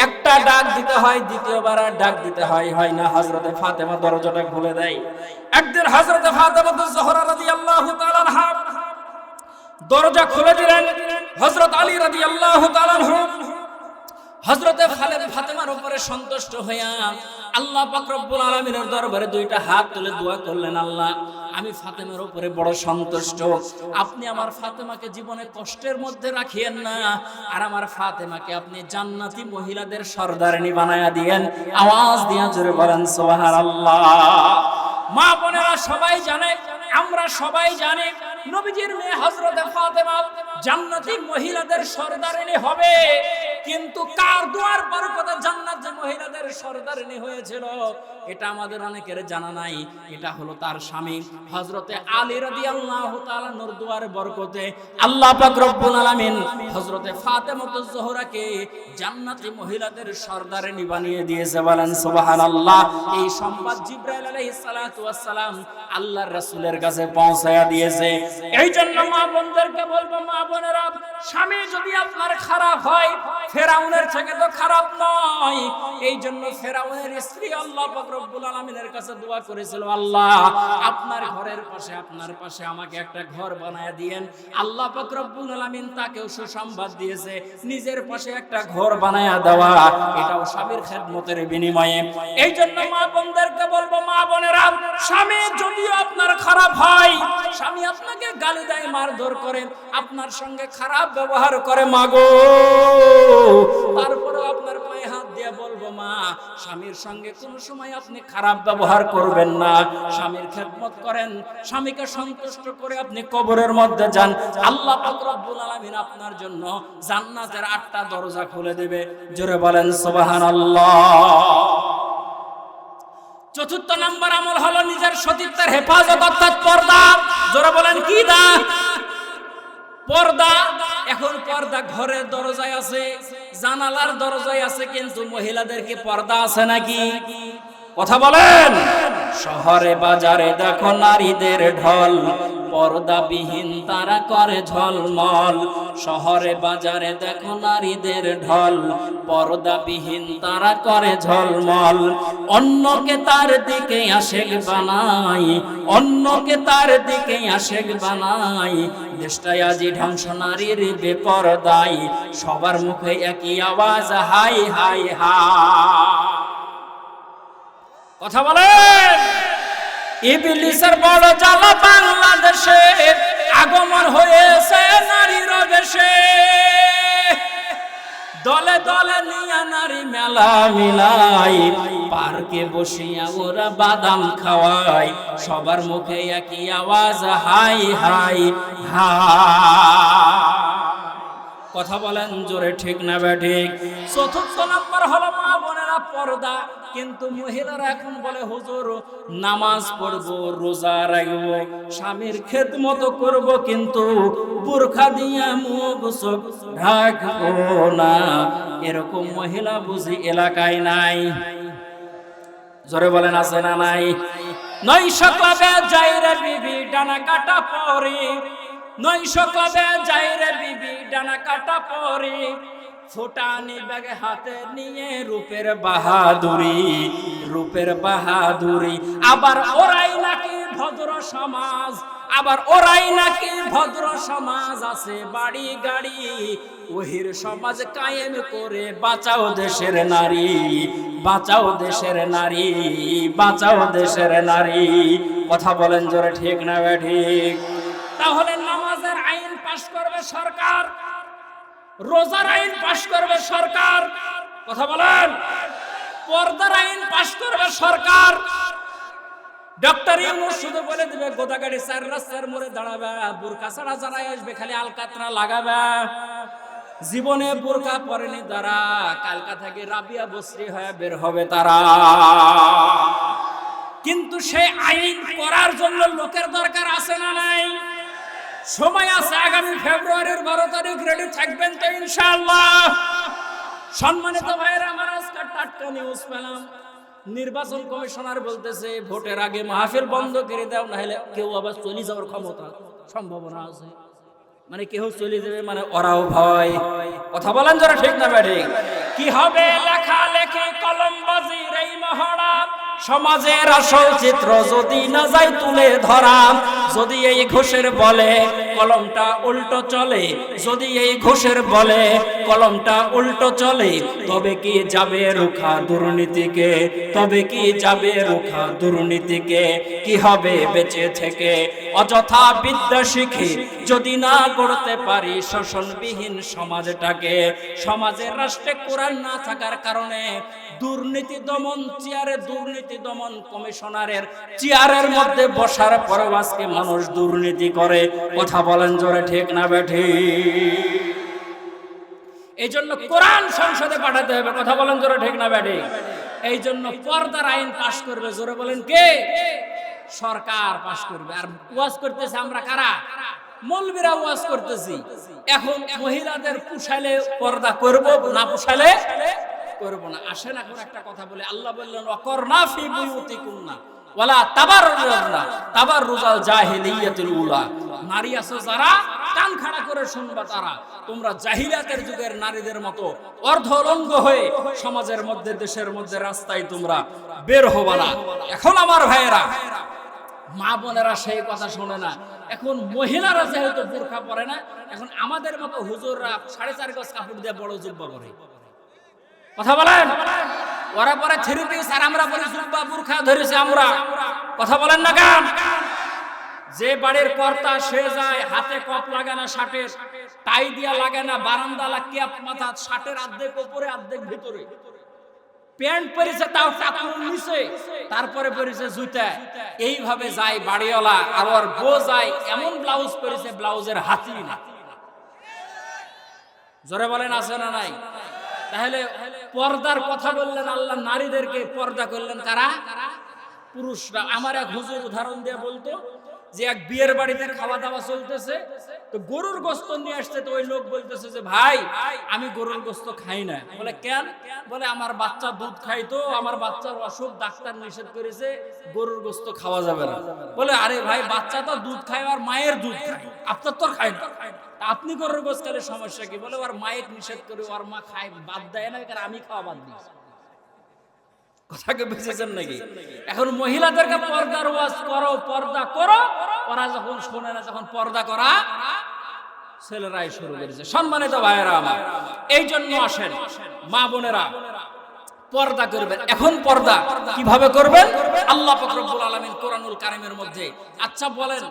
একটা ডাক দিতে হয়, দ্বিতীয়বার আর ডাক দিতে হয় না। হযরতে ফাতেমা দরজাটা খুলে দেয়। একদিন হযরতে ফাতেমাতুজ জোহরা রাদিয়াল্লাহু তাআলা আনহা দরজা খুলে দিলেন। হযরত আলী রাদিয়াল্লাহু তাআলা আনহু হযরতে ফাতেমার উপরে সন্তুষ্ট হইয়া আল্লাহ পাক রব্বুল আলামিনের দরবারে 2টা হাত তুলে দোয়া করলেন, আল্লাহ আমি ফাতেমার উপরে বড় সন্তুষ্ট, আপনি আমার ফাতেমাকে জীবনে কষ্টের মধ্যে রাখিয়েন না, আর আমার ফাতেমাকে আপনি জান্নাতি মহিলাদের সরদারিনী বানায়া দিয়েন। আওয়াজ দিয়া জোরে বলেন সুবহানাল্লাহ। মা বোনেরা সবাই জানে, আমরা সবাই জানি, নবীজির মেয়ে হযরতে ফাতেমা জান্নাতি মহিলাদের সরদারিনী হবে। কিন্তু কার দুয়ার বরকতে জান্নাত যে মহিলাদের সরদারিনী হয়েছিল এটা আমাদের অনেকের জানা নাই। এটা হলো তার স্বামী হযরতে আলী রাদিয়াল্লাহু তাআলা নূর দুয়ার বরকতে আল্লাহ পাক রব্বুল আলামিন হযরতে ফাতেমাতুজ জোহরাকে জান্নাতি মহিলাদের সরদারিনী বানিয়ে দিয়েছে। বলেন সুবহানাল্লাহ। এই সংবাদ জিবরাইল আলাইহিস সালাতু ওয়াস সালাম আল্লাহর রাসূলের কাছে পৌঁছায়া দিয়েছে। এই জন্য মা বোনদেরকে বলবো, মা বোনেরা, স্বামী যদি আপনার খারাপ হয়, ফেরাউনের থেকে তো খারাপ নয়। এই জন্য ফেরাউনের স্ত্রী আল্লাহ পাক রব্বুল আলামিনের কাছে দোয়া করেছিল, আল্লাহ আপনার ঘরের পাশে, আপনার পাশে আমাকে একটা ঘর বানায় দিয়েন। আল্লাহ পাক রব্বুল আলামিন তাকেও সুসংবাদ দিয়েছে, নিজের পাশে একটা ঘর বানায়া দেওয়া, এটাও স্বামীর খেদমতের বিনিময়ে। এই জন্য মা বোনদেরকে বলবো, মা বোনেরা, স্বামী যদিও আপনার খারাপ হয়, স্বামী আপনাকে গালি দেয়, মারধর করে, আপনার সঙ্গে খারাপ ব্যবহার করে, মাগো, তারপরে আপনার পায়ে হাত দিয়ে বলবো, মা, স্বামীর সঙ্গে কোন সময় আপনি খারাপ ব্যবহার করবেন না, স্বামীর খেদমত করেন, স্বামীকে সন্তুষ্ট করে আপনি কবরের মধ্যে যান। আল্লাহ পাক রব্বুল আলামিন আপনার জন্য জান্নাতের 8টা দরজা খুলে দেবে। জোরে বলেন সুবহানাল্লাহ। চতুর্থ নাম্বার আমল হলো নিজের সতীত্বের হেফাজত, অর্থাৎ পর্দা। জোরে বলেন কি দা? পর্দা। এখন পর্দা ঘরের দরজায় আছে, জানালার দরজায় আছে, কিন্তু মহিলাদেরকে পর্দা আছে নাকি? কথা বলেন। শহরে বাজারে দেখো নারীদের ঢল, পর্দাবিহীন তারা করে ঝলমল। শহরে বাজারে দেখো নারীদের ঢল, পর্দাবিহীন তারা করে ঝলমল। অন্যকে তার দিকে আশেক বানাই, অন্যকে তার দিকে আশেক বানাই। দেশটায় আজি ধ্বংস নারীর বেপরদাই, সবার মুখে একই আওয়াজ, হাই হাই হাই। কথা বলেন। ইবলিসের বড় জ্বালা বাংলাদেশে, আগমন হয়েছে নারীর বেশে। দলে দলে নিয়া নারী মেলা মিলাই, পার্কে বসিয়া ওরা বাদাম খাওয়ায়, সবার মুখে একই আওয়াজ, হাই হাই হাই। কথা বলেন জোরে, ঠিক না বেঠিক? চতুর্থ নাম্বার হলো মা বোনেরা পর্দা। কিন্তু মহিলারা এখন বলে, হুজুর নামাজ পড়বো, রোজা রাখবো, স্বামীর খেদমত করব, কিন্তু বোরখা দিয়ে মুখ চোখ ঢাকবো না। এরকম মহিলা বুঝি এলাকায় নাই? জোরে বলেন আছে না নাই? নৈশ ক্লাবে যাই রে বিবি ডানা কাটা পরে, নৈশ ক্লাবে যাই রে বিবি ডানা কাটা পরে, ফুটানি ব্যাগে হাতে নিয়ে রূপের বাহাদুরি, রূপের বাহাদুরি। আবার ওরাই নাকি ভদ্র সমাজ, আবার ওরাই নাকি ভদ্র সমাজ, আছে বাড়ি গাড়ি, ওহির সমাজ কায়েম করে। বাঁচাও দেশের নারী, বাঁচাও দেশের নারী, বাঁচাও দেশের নারী। কথা বলেন জোরে, ঠিক না ঠিক? তাহলে নামাজের আইন পাশ করবে সরকার, রোজার আইন পাশ করবে সরকার। কথা বলেন। পর্দার আইন পাশ করবে সরকার। ডক্টর ইউনূস শুধু বলে দিবে, গোদাগাড়ি 4 রাস্তার মোড়ে দাঁড়াবে, বোরকা ছাড়া যারা আসবে খালি আলকাতরা লাগাবে। জীবনে বোরকা পরেনি তারা, কালকা থেকে রাবিয়া বসরি হয়ে বের হবে তারা। কিন্তু সেই আইন করার জন্য লোকের দরকার আছে না নাই? সময় আছে, আগামী ফেব্রুয়ারির 12 তারিখ রেডি থাকবেন তো ইনশাআল্লাহ। সম্মানিত ভাইরা আমার, আজকে টাটকা নিউজ পেলাম, নির্বাচন কমিশনার বলতেছে ভোটের আগে মাহফিল বন্ধ করে দাও, না হলে কেউ আবার চলে যাওয়ার ক্ষমতা সম্ভাবনা আছে। মানে কেউ চলে যাবে, মানে ওরাও ভয়। কথা বলেন যারা, ঠিক না ঠিক? কি হবে লেখা লেখে কলমবাজির এই মহড়া, সমাজের আসল চিত্র যদি না যায় তুলে ধরা। যদি এই ঘোষের বলে কলমটা উল্টো চলে, যদি এই ঘোষের বলে কলমটা উল্টো চলে, তবে কি যাবে রুখা দুর্নীতিকে, তবে কি যাবে রুখা দুর্নীতিকে। কি হবে বেঁচে থেকে অযথা বিদ্যা শিখে, যদি না গড়তে পারি শোষণবিহীন সমাজটাকে। সমাজের রাষ্ট্রে কোরআন না থাকার কারণে দুর্নীতি দমন চেয়ারে, দুর্নীতি দমন কমিশনারের চেয়ারের মধ্যে বসার পরেও আজকে মানুষ দুর্নীতি করে। কথা বলেন জোরে, ঠিক না বেঠিক? এই জন্য কোরআন সংসদে পাঠাতে হবে। কথা বলেন জোরে, ঠিক না ব্যাডি? এই জন্য পর্দার আইন পাশ করবে, জোরে বলেন কে? সরকার পাশ করবে। আর ওয়াজ করতেছে আমরা কারা? মৌলবীরা ওয়াজ করতেছি। এখন মহিলাদের পুষাইলে পর্দা করব, না পুষাইলে করব না। আসেন এখন একটা কথা বলে, আল্লাহ বললেন ওয়াকরনা ফি বুয়ুতিকুন্না ওয়ালা তাবাররুজনা তাবাররুজাল জাহিলিয়াতুল উলা। নারী আছো যারা, কান খাড়া করে শুনবা তারা, তোমরা জাহিলিয়াতের যুগের নারীদের মতো অর্ধলঙ্গ হয়ে সমাজের মধ্যে, দেশের মধ্যে, রাস্তায় তোমরা বের হবা না। এখন আমার ভাইয়েরা, মা বোনেরা সেই কথা শোনে না। এখন মহিলারা যেহেতু বোরখা পরে না, এখন আমাদের মতো হুজুররা 4.5 গজ কাপড় দিয়ে বড় জুব্বা পরে। কথা বলেন, ওরা পরে থ্রি পিস, আর আমরা পরে জুব্বা বোরখা ধরেছি আমরা। কথা বলেন না কেন? যে বাড়ির কর্তা সে যায়, হাতে কপ লাগে না, শার্টের টাই দিয়া লাগে না, বারান্দা লাগিয়ে মাথা, শার্টের অর্ধেক উপরে অর্ধেক ভিতরে, প্যান্ট পরেছে তাও টাকুর নিচে, তারপরে পরেছে জুতা, এইভাবে যায় বাড়িওয়ালা। আর ওর বউ যায় এমন ব্লাউজ পরেছে, ব্লাউজের হাতি না। জোরে বলেন আছে না নাই? তাহলে পর্দার কথা বললেন আল্লাহ, নারীদেরকে পর্দা করলেন কারা? পুরুষরা। আমার এক হুজুর উদাহরণ দিয়ে বলতো যে এক বিয়ের বাড়িতে খাওয়া দাওয়া চলতেছে, তো গরুর গোশত নিয়ে আসছে। তো ওই লোক বলতেছে যে ভাই আমি গরুর গোশত খাই না। বলে কেন? বলে আমার বাচ্চা দুধ খাই, তো আমার বাচ্চার অসুখ, ডাক্তার নিষেধ করেছে, গরুর গোশত খাওয়া যাবে না। বলে আরে ভাই বাচ্চা তো দুধ খায়, আর মায়ের দুধ খায়, আপনার তো খায় না, আপনি গরুর গোশত খেলে সমস্যা কি? বলে ওর মায়ের নিষেধ করে, ওর মা খায়, বাদ দেয় না, কারণ আমি খাওয়া বাদ দিয়েছি। কথাকে বুঝেছেন নাকি? এখন মহিলাদেরকে পর্দার ওয়াজ করো, পর্দা করো, ওরা যখন শোনে না, তখন পর্দা করা ছেলেরাই শুরু করেছে। সম্মানিত ভাইয়েরা আমার, এই জন্য আসেন মা বোনেরা, পর্দা করবেন। এখন পর্দা কিভাবে করবেন? আল্লাহ পাক রব্বুল আলামিন কোরআনুল কারীমের মধ্যে, আচ্ছা বলেন,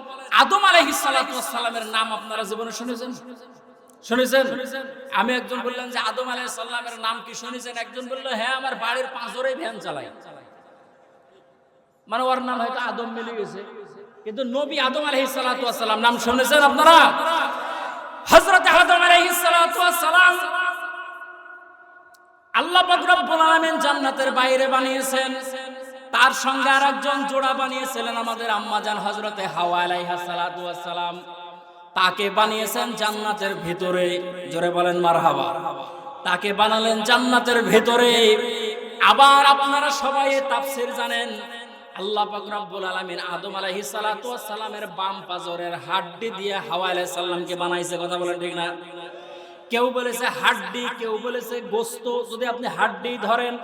আদম আলাইহিস সালাতু ওয়াস সালামের নাম আপনারা জীবনে শুনেছেন? শুনেছেন? আমি একজন বললাম যে আদম আলাইহিস সালামের নাম কি শুনেছেন? একজন বলল হ্যাঁ, আমার বাড়ির পাঁচরে ভ্যান চালায়। মানে ওর নাম হয়তো আদম মিলে গেছে, কিন্তু নবী আদম আলাইহিস সালাতু ওয়াস সালাম নাম শুনেছেন আপনারা? হযরত আদম আলাইহিস সালাতু ওয়াস সালাম আল্লাহ পাক রব্বুল আলামিন জান্নাতের বাইরে বানিয়েছেন, তার সঙ্গে আরেকজন জোড়া বানিয়েছিলেন আমাদের আম্মা জান হযরতে হাওয়া আলাইহিস সালাতু ওয়াস সালাম। তাকে বানিয়েছেন জান্নাতের ভিতরে। জোরে বলেন মারহাবা। তাকে বানালেন জান্নাতের ভিতরে। আবার আপনারা সবাই তাফসীর জানেন, আল্লাহ পাক রব্বুল আলামিন আদম আলাইহিস সালাতু ওয়াস সালামের বাম পাজরের হাড্ডি দিয়ে হাওয়া আলাইহিস সালামকে বানাইছে। কথা বলেন ঠিক না? কেউ বলেছে হাড্ডি, কেউ বলেছে গোশত। যদি আপনি হাড্ডি ধরেন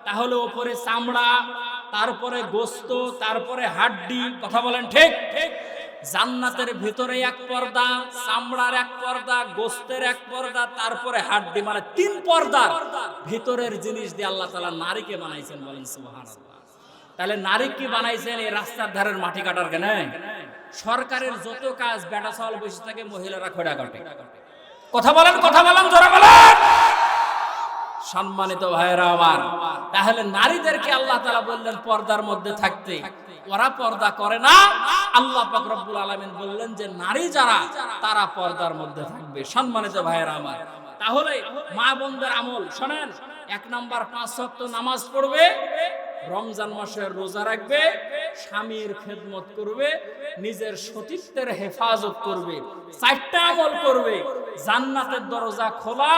তাহলে উপরে চামড়া, তারপরে গোশত, তারপরে হাড্ডি। কথা বলেন ঠিক? জান্নাতের ভিতরে এক পর্দা, চামড়ার এক পর্দা, গোশতের এক পর্দা, তারপরে হাড্ডি, মানে 3 পর্দার ভিতরের জিনিস দিয়ে আল্লাহ তাআলা নারীকে বানাইছেন। বলেন সুবহানাল্লাহ। তাহলে নারী কি বানাইছেন? এই রাস্তার ধারের মাটি কাটার কেন? সরকারের যত কাজ বেটা চাল বসে থাকে, মহিলারা খোঁড়া কাটে। কথা বলেন, কথা বলেন, জোরে বলেন। সম্মানিত ভাইরা আমার, তাহলে নারীদেরকে আল্লাহ তাআলা বললেন পর্দার মধ্যে থাকতে, ওরা পর্দা করে না। আল্লাহ পাক রব্বুল আলামিন বললেন যে নারী যারা, তারা পর্দার মধ্যে থাকবে। সম্মানিত ভাইরা আমার, তাহলে মা বোনদের আমল শোনেন। 1 নাম্বার 5 ওয়াক্ত নামাজ পড়বে, রমজান মাসে রোজা রাখবে, স্বামীর খেদমত করবে, নিজের সতীত্বের হেফাজত করবে, 4টা আমল করবে। জান্নাতের দরজা খোলা,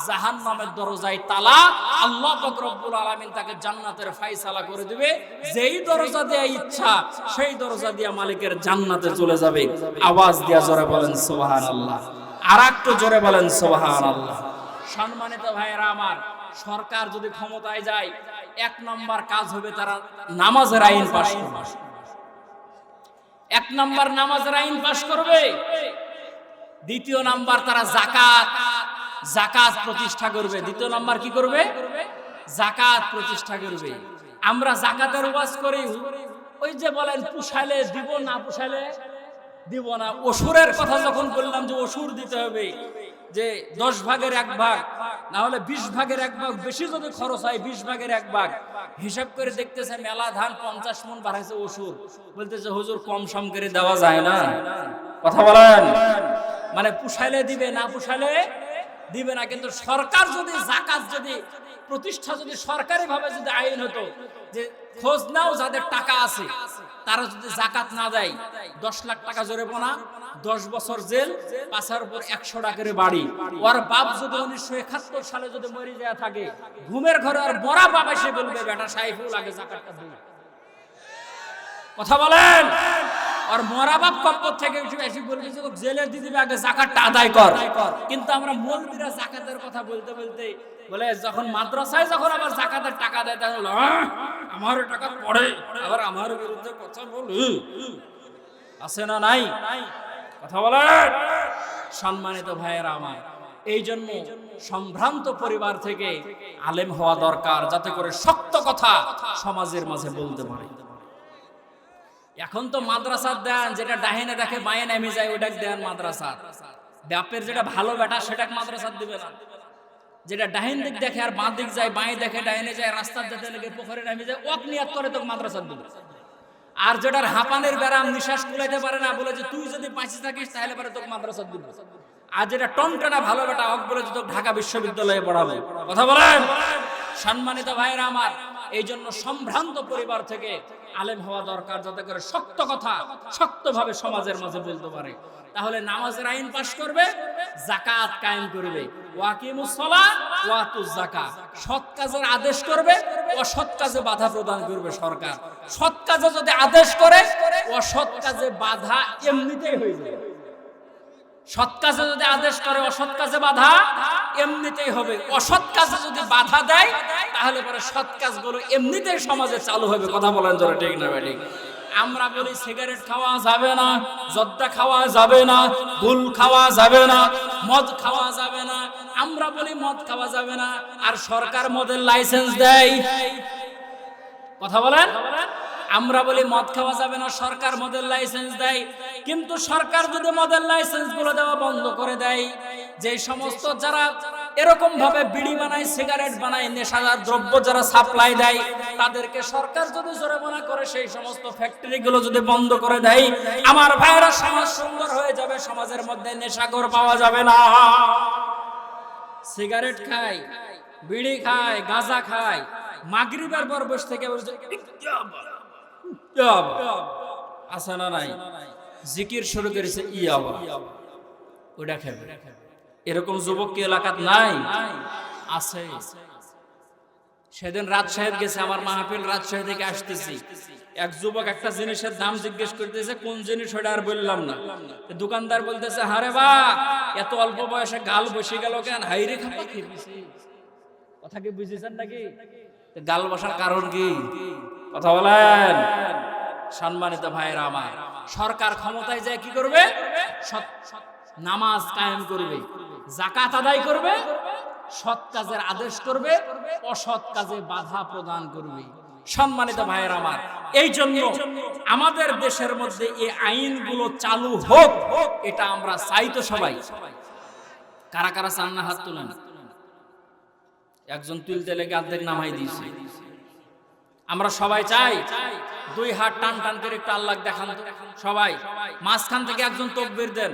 জাহান্নামের দরজায় তালা। আল্লাহ পাক রব্বুল আলামিন তাকে জান্নাতের ফয়সালা করে দিবে। যেই দরজা দিয়ে ইচ্ছা সেই দরজা দিয়ে মালিকের জান্নাতে চলে যাবে। আওয়াজ দিয়া জোরে বলেন সুবহানাল্লাহ। আর একটু জোরে বলেন সুবহানাল্লাহ। সম্মানিত ভাইয়েরা আমার, সরকার যদি ক্ষমতায় যায়, 1 নাম্বার কাজ হবে তারা নামাজের আইন পাস করবে। 1 নাম্বার নামাজের আইন পাস করবে। 2 নাম্বার তারা যাকাত প্রতিষ্ঠা করবে। 2 নাম্বার কি করবে? যাকাত প্রতিষ্ঠা করবে। আমরা যাকাতের ওয়াজ করি, ওই যে বলেন পুষাইলে দিব, না পুষাইলে দিব না। অসুরের কথা যখন বললাম যে অসুর দিতে হবে, যে 10 ভাগের 1 ভাগ, না হলে 20 ভাগের 1 ভাগ, বেশি যদি খরচ হয় 20 ভাগের 1 ভাগ। হিসাব করে দেখতেছে মেলা ধান 50 মণ বাড়াইছে অসুর, বলতেছে হুজুর কম সম করে দেওয়া যায় না। কথা বলেন। মানে পুষাইলে দিবে, না পুষাইলে দিবে না। কিন্তু সরকার যদি জাকাত যদি প্রতিষ্ঠা যদি সরকারি ভাবে যদি আইন হতো যে খোঁজ নাও যাদের টাকা আছে তারা যদি জাকাত না দেয় 10 লাখ টাকা জরিমানা, 10 বছর জেল, পাছার উপর 100 টাকার বাড়ি। ওর বাপ যদি 1971 সালে যদি মরে যায় থাকে, ঘুমের ঘরে আর বড় বাবা এসে বলবে বেটা সাইফুল আগে জাকাতটা দিই। কথা বলেন। আর মরা বাপ কবর থেকে এসে বলবে যে জেলে দিয়ে দিবে আগে জাকাতটা আদায় কর। কিন্তু আমরা মৌলবীরা জাকাতের কথা বলতে বলতে বলে যখন মাদ্রাসায় যখন আবার জাকাতের টাকা দেয় তখন আমারও টাকা পড়ে, আবার আমার বিরুদ্ধে কথা বলে আছে না নাই? কথা বলেন। সম্মানিত ভাইয়েরা আমার, এই জন্য সম্ভ্রান্ত পরিবার থেকে আলেম হওয়া দরকার, যাতে করে শক্ত কথা সমাজের মাঝে বলতে পারে। এখন তো মাদ্রাসা দেন যেটা ডাহিনে দেখে বাঁয়ে নেমে যায় ওটা দেন মাদ্রাসা। বাপের যেটা ভালো বেটা সেটা মাদ্রাসা দিবে না, যেটা ডাহিন দিক দেখে আর বাঁ দিক যায়, বাঁয়ে দেখে ডাহিনে যায়, রাস্তার যেতে লেগে পুকুরে নেমে যায়, ওক নিয়াত করে তো মাদ্রাসা দিবে। আর যেটার হাঁপানের ব্যারাম নিঃশ্বাস কুলাইতে পারে না বলে যে তুই যদি বাঁচে থাকিস তাহলে পরে তোকে মাদ্রাসা দিবে। আর যেটা টনটনা ভালো বেটা ওক বলে যে তোকে ঢাকা বিশ্ববিদ্যালয়ে পড়াবে। কথা বলেন। সম্মানিত ভাইয়েরা আমার, এই জন্য সম্ভ্রান্ত পরিবার থেকে আলেম হওয়া দরকার, যাতে করে শক্ত কথা শক্তভাবে সমাজের মাঝে বলতে পারে। তাহলে নামাজের আইন পাশ করবে, যাকাত কায়েম করবে, ওয়াকিমুস সালাত ওয়াতুজ যাকাত, সৎ কাজের আদেশ করবে, অসৎ কাজে বাধা প্রদান করবে সরকার। সৎ কাজে যদি আদেশ করে, অসৎ কাজে বাধা এমনিতেই হয়ে যাবে। সৎ কাজে যদি আদেশ করে, অসৎ কাজে বাধা এমনিতেই হবে। অসৎ কাজে যদি বাধা দেয় তাহলে পরে সৎ কাজগুলো এমনিতেই সমাজে চালু হবে। কথা বলেন জোরে, ঠিক না বেঠিক? আমরা বলি সিগারেট খাওয়া যাবে না, জর্দা খাওয়া যাবে না, গুল খাওয়া যাবে না, মদ খাওয়া যাবে না। আমরা বলি মদ খাওয়া যাবে না, আর সরকার মদের লাইসেন্স দেয়। কথা বলেন। আমরা বলি মদ খাওয়া যাবে না, সরকার মদের লাইসেন্স দেয়। কিন্তু সরকার যদি মদের লাইসেন্স গুলো দেওয়া বন্ধ করে দেয়, যে সমস্ত যারা এরকম ভাবে বিড়ি বানায়, সিগারেট বানায়, নেশাদার দ্রব্য যারা সাপ্লাই দেয়, তাদেরকে সরকার যদি জরিমানা করে, সেই সমস্ত ফ্যাক্টরি গুলো যদি বন্ধ করে দেয়, আমার ভাইয়েরা সমাজ সুন্দর হয়ে যাবে। সমাজের মধ্যে নেশাখোর পাওয়া যাবে না। সিগারেট খায়, বিড়ি খায়, গাঁজা খায়, মাগরিবের পর বসে থেকে আছে না নাই, জিকির শুরু করেছে ইয়াবা, ওটা খাবে। এরকম যুবক কি এলাকাত নাই? আছে। সেদিন রাজশাহী গেছে, আমার মাহফিল রাজশাহী থেকে আসতেছি, এক যুবক একটা জিনিসের দাম জিজ্ঞেস করতেছে, কোন জিনিস ওটা আর বললাম না। দোকানদার বলতেছে, হারে বা এত অল্প বয়সে গাল বসে গেল কেন? হাইরে খাপা খেয়েছি। কথা কি বুঝেছেন নাকি? গাল বসার কারণ কি? কথা বলেন। সম্মানিত ভাইয়েরা আমার, সরকার ক্ষমতায় যায় কি করবে? নামাজ কায়েম করবে, যাকাত আদায় করবে, সৎ কাজের আদেশ করবে, অসৎ কাজে বাধা প্রদান করবে। সম্মানিত ভাইয়েরা আমার, এই জন্য আমাদের দেশের মধ্যে এই আইনগুলো চালু হোক, এটা আমরা চাই। তো সবাই কারা কারা চান না? হাত তুলেন। একজন তুলতে লেগে অর্ধেক নামাই দিয়েছে। আমরা সবাই চাই। দুই হাত টান টান করে একটু আল্লাহ দেখান তো সবাই। মাঝখান থেকে একজন তাকবীর দেন।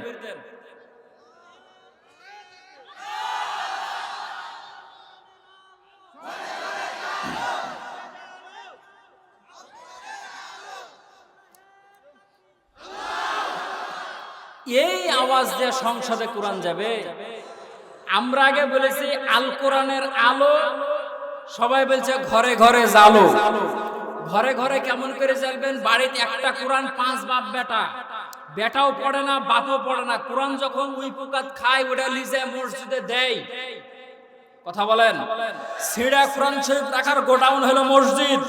এই আওয়াজ দিয়ে সংসদে কোরআন যাবে? আমরা আগে বলেছি আল কোরআনের আলো, সবাই বলছে ঘরে ঘরে জ্বালো। ঘরে ঘরে কেমন করে জ্বালবেন? বাড়িতে একটা কোরআন, 5 বাপ বেটা, বেটাও পড়ে না, বাপও পড়ে না। কোরআন যখন উই পোকাত খায়, ওটা লিজে মসজিদে দেয়। কথা বলেন। সিড়া কোরআন শরীফ রাখার গোডাউন হলো মসজিদ।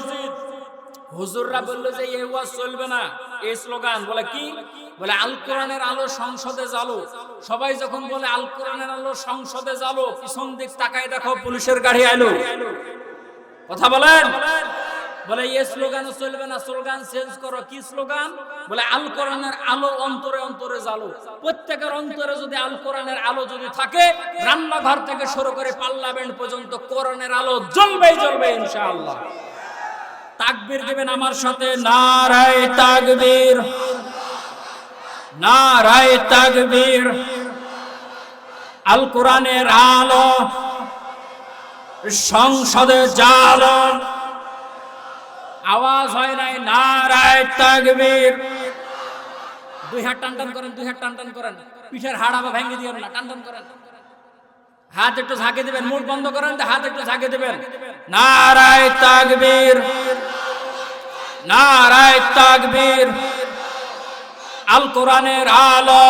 হুজুররা বললো যে এই ওয়াজ চলবে না, এই স্লোগান বলে কি? বলে আল কোরআনের আলো সংসদে জ্বালো। সবাই যখন বলে আল কোরআনের আলো সংসদে জ্বালো, পিছন দিক তাকায় দেখো পুলিশের গাড়ি আইলো। কথা বলেন। বলে এই স্লোগানও চলবে না, স্লোগান চেঞ্জ করো। কি স্লোগান? বলে আল কোরআনের আলো অন্তরে অন্তরে জ্বালো। প্রত্যেকের অন্তরে যদি আল কোরআনের আলো যদি থাকে, রান্নাঘর থেকে শুরু করে পার্লামেন্ট পর্যন্ত কোরআনের আলো জ্বলবেই জ্বলবে ইনশাআল্লাহ। তাকবীর দিবেন আমার সাথে, নারায়ে তাকবীর, নারায়ে তাকবীর, আল কোরআনের আলো সংসদে জালো। আওয়াজ হয় নাই নারায়ে তাকবীর। দুই হাত টান টান করেন, দুই হাত টান টান করেন, পিঠের হাড় আবার ভেঙে দিবেন না, টান টান করেন। হাত একটু ঝাঁকে দিবেন, মুখ বন্ধ করেন, হাত একটু ঝাঁকে দিবেন। নারায়ে তাকবীর, নারায়ে তাকবীর। আল কোরআনের আলো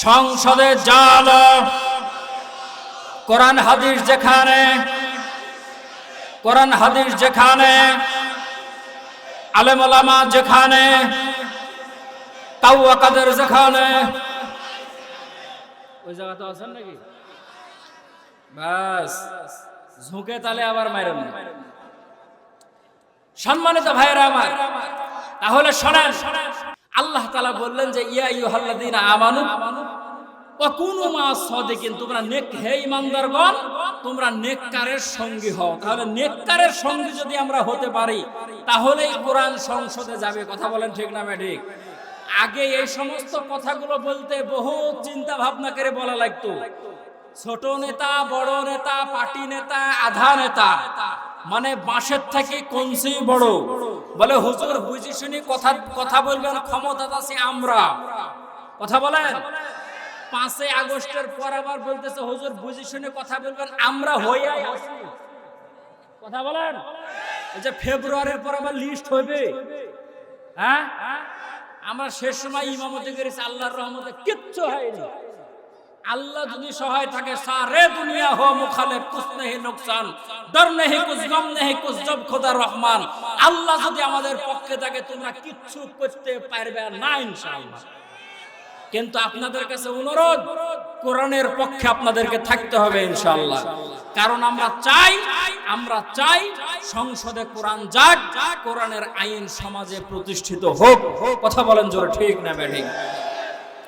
সংসদে জালো। কোরআন হাদিস যেখানে, কোরআন হাদিস যেখানে, আলেম ওলামা যেখানে, তাওয়া কাদের যেখানে, ওই জায়গা তো আছেন নাকি? বাস ঝুঁকে তালে আবার মাইরেন না। সম্মানিত ভাইয়েরা আমার, তাহলে শোনেন, আল্লাহ তাআলা বললেন যে ইয়া আইয়ুহাল্লাযীনা আমানু ওয়া কুনু মা'আস সাদিকিন, তোমরা নেক, হে ঈমানদারগণ তোমরা নেককারের সঙ্গী হও। তাহলে নেককারের সঙ্গী যদি আমরা হতে পারি তাহলেই কোরআন সংসদে যাবে। কথা বলেন ঠিক না ঠিক? আগে এই সমস্ত কথাগুলো বলতে বহু চিন্তা ভাবনা করে বলা লাগতো। ছোট নেতা, বড় নেতা, পার্টি নেতা, আধা নেতা, মানে বাঁশের থেকে কঞ্চি বড়, বলে হুজুর বুঝি শুনি কথা বলবেন, ক্ষমতা আছে আমরা। কথা বলেন। 5 আগস্টের পর আবার বলতেছে হুজুর বুঝি শুনে কথা বলবেন, আমরা হইয়াই আছি। কথা বলেন। এই যে ফেব্রুয়ারির পর আবার লিস্ট হবে, হ্যাঁ আমরা শেষ সময় ইমামতি করেছি, আল্লাহর রহমতে কিচ্ছু হয়নি। আল্লাহ যদি সহায় থাকে, সারে দুনিয়া হো মুখালিফ, কুছ নেহি নুকসান, ডর নেহি কুছ, গম নেহি কুছ, জব খোদা রহমান। আল্লাহ যদি আমাদের পক্ষে থাকে তোমরা কিচ্ছু করতে পারবে না ইনশাআল্লাহ। কিন্তু আপনাদের কাছে অনুরোধ, কোরআনের পক্ষে আপনাদেরকে থাকতে হবে ইনশাআল্লাহ। কারণ আমরা চাই সংসদে কোরআন যাক, কোরআনের আইন সমাজে প্রতিষ্ঠিত হোক। কথা বলেন জোরে ঠিক না ঠিক?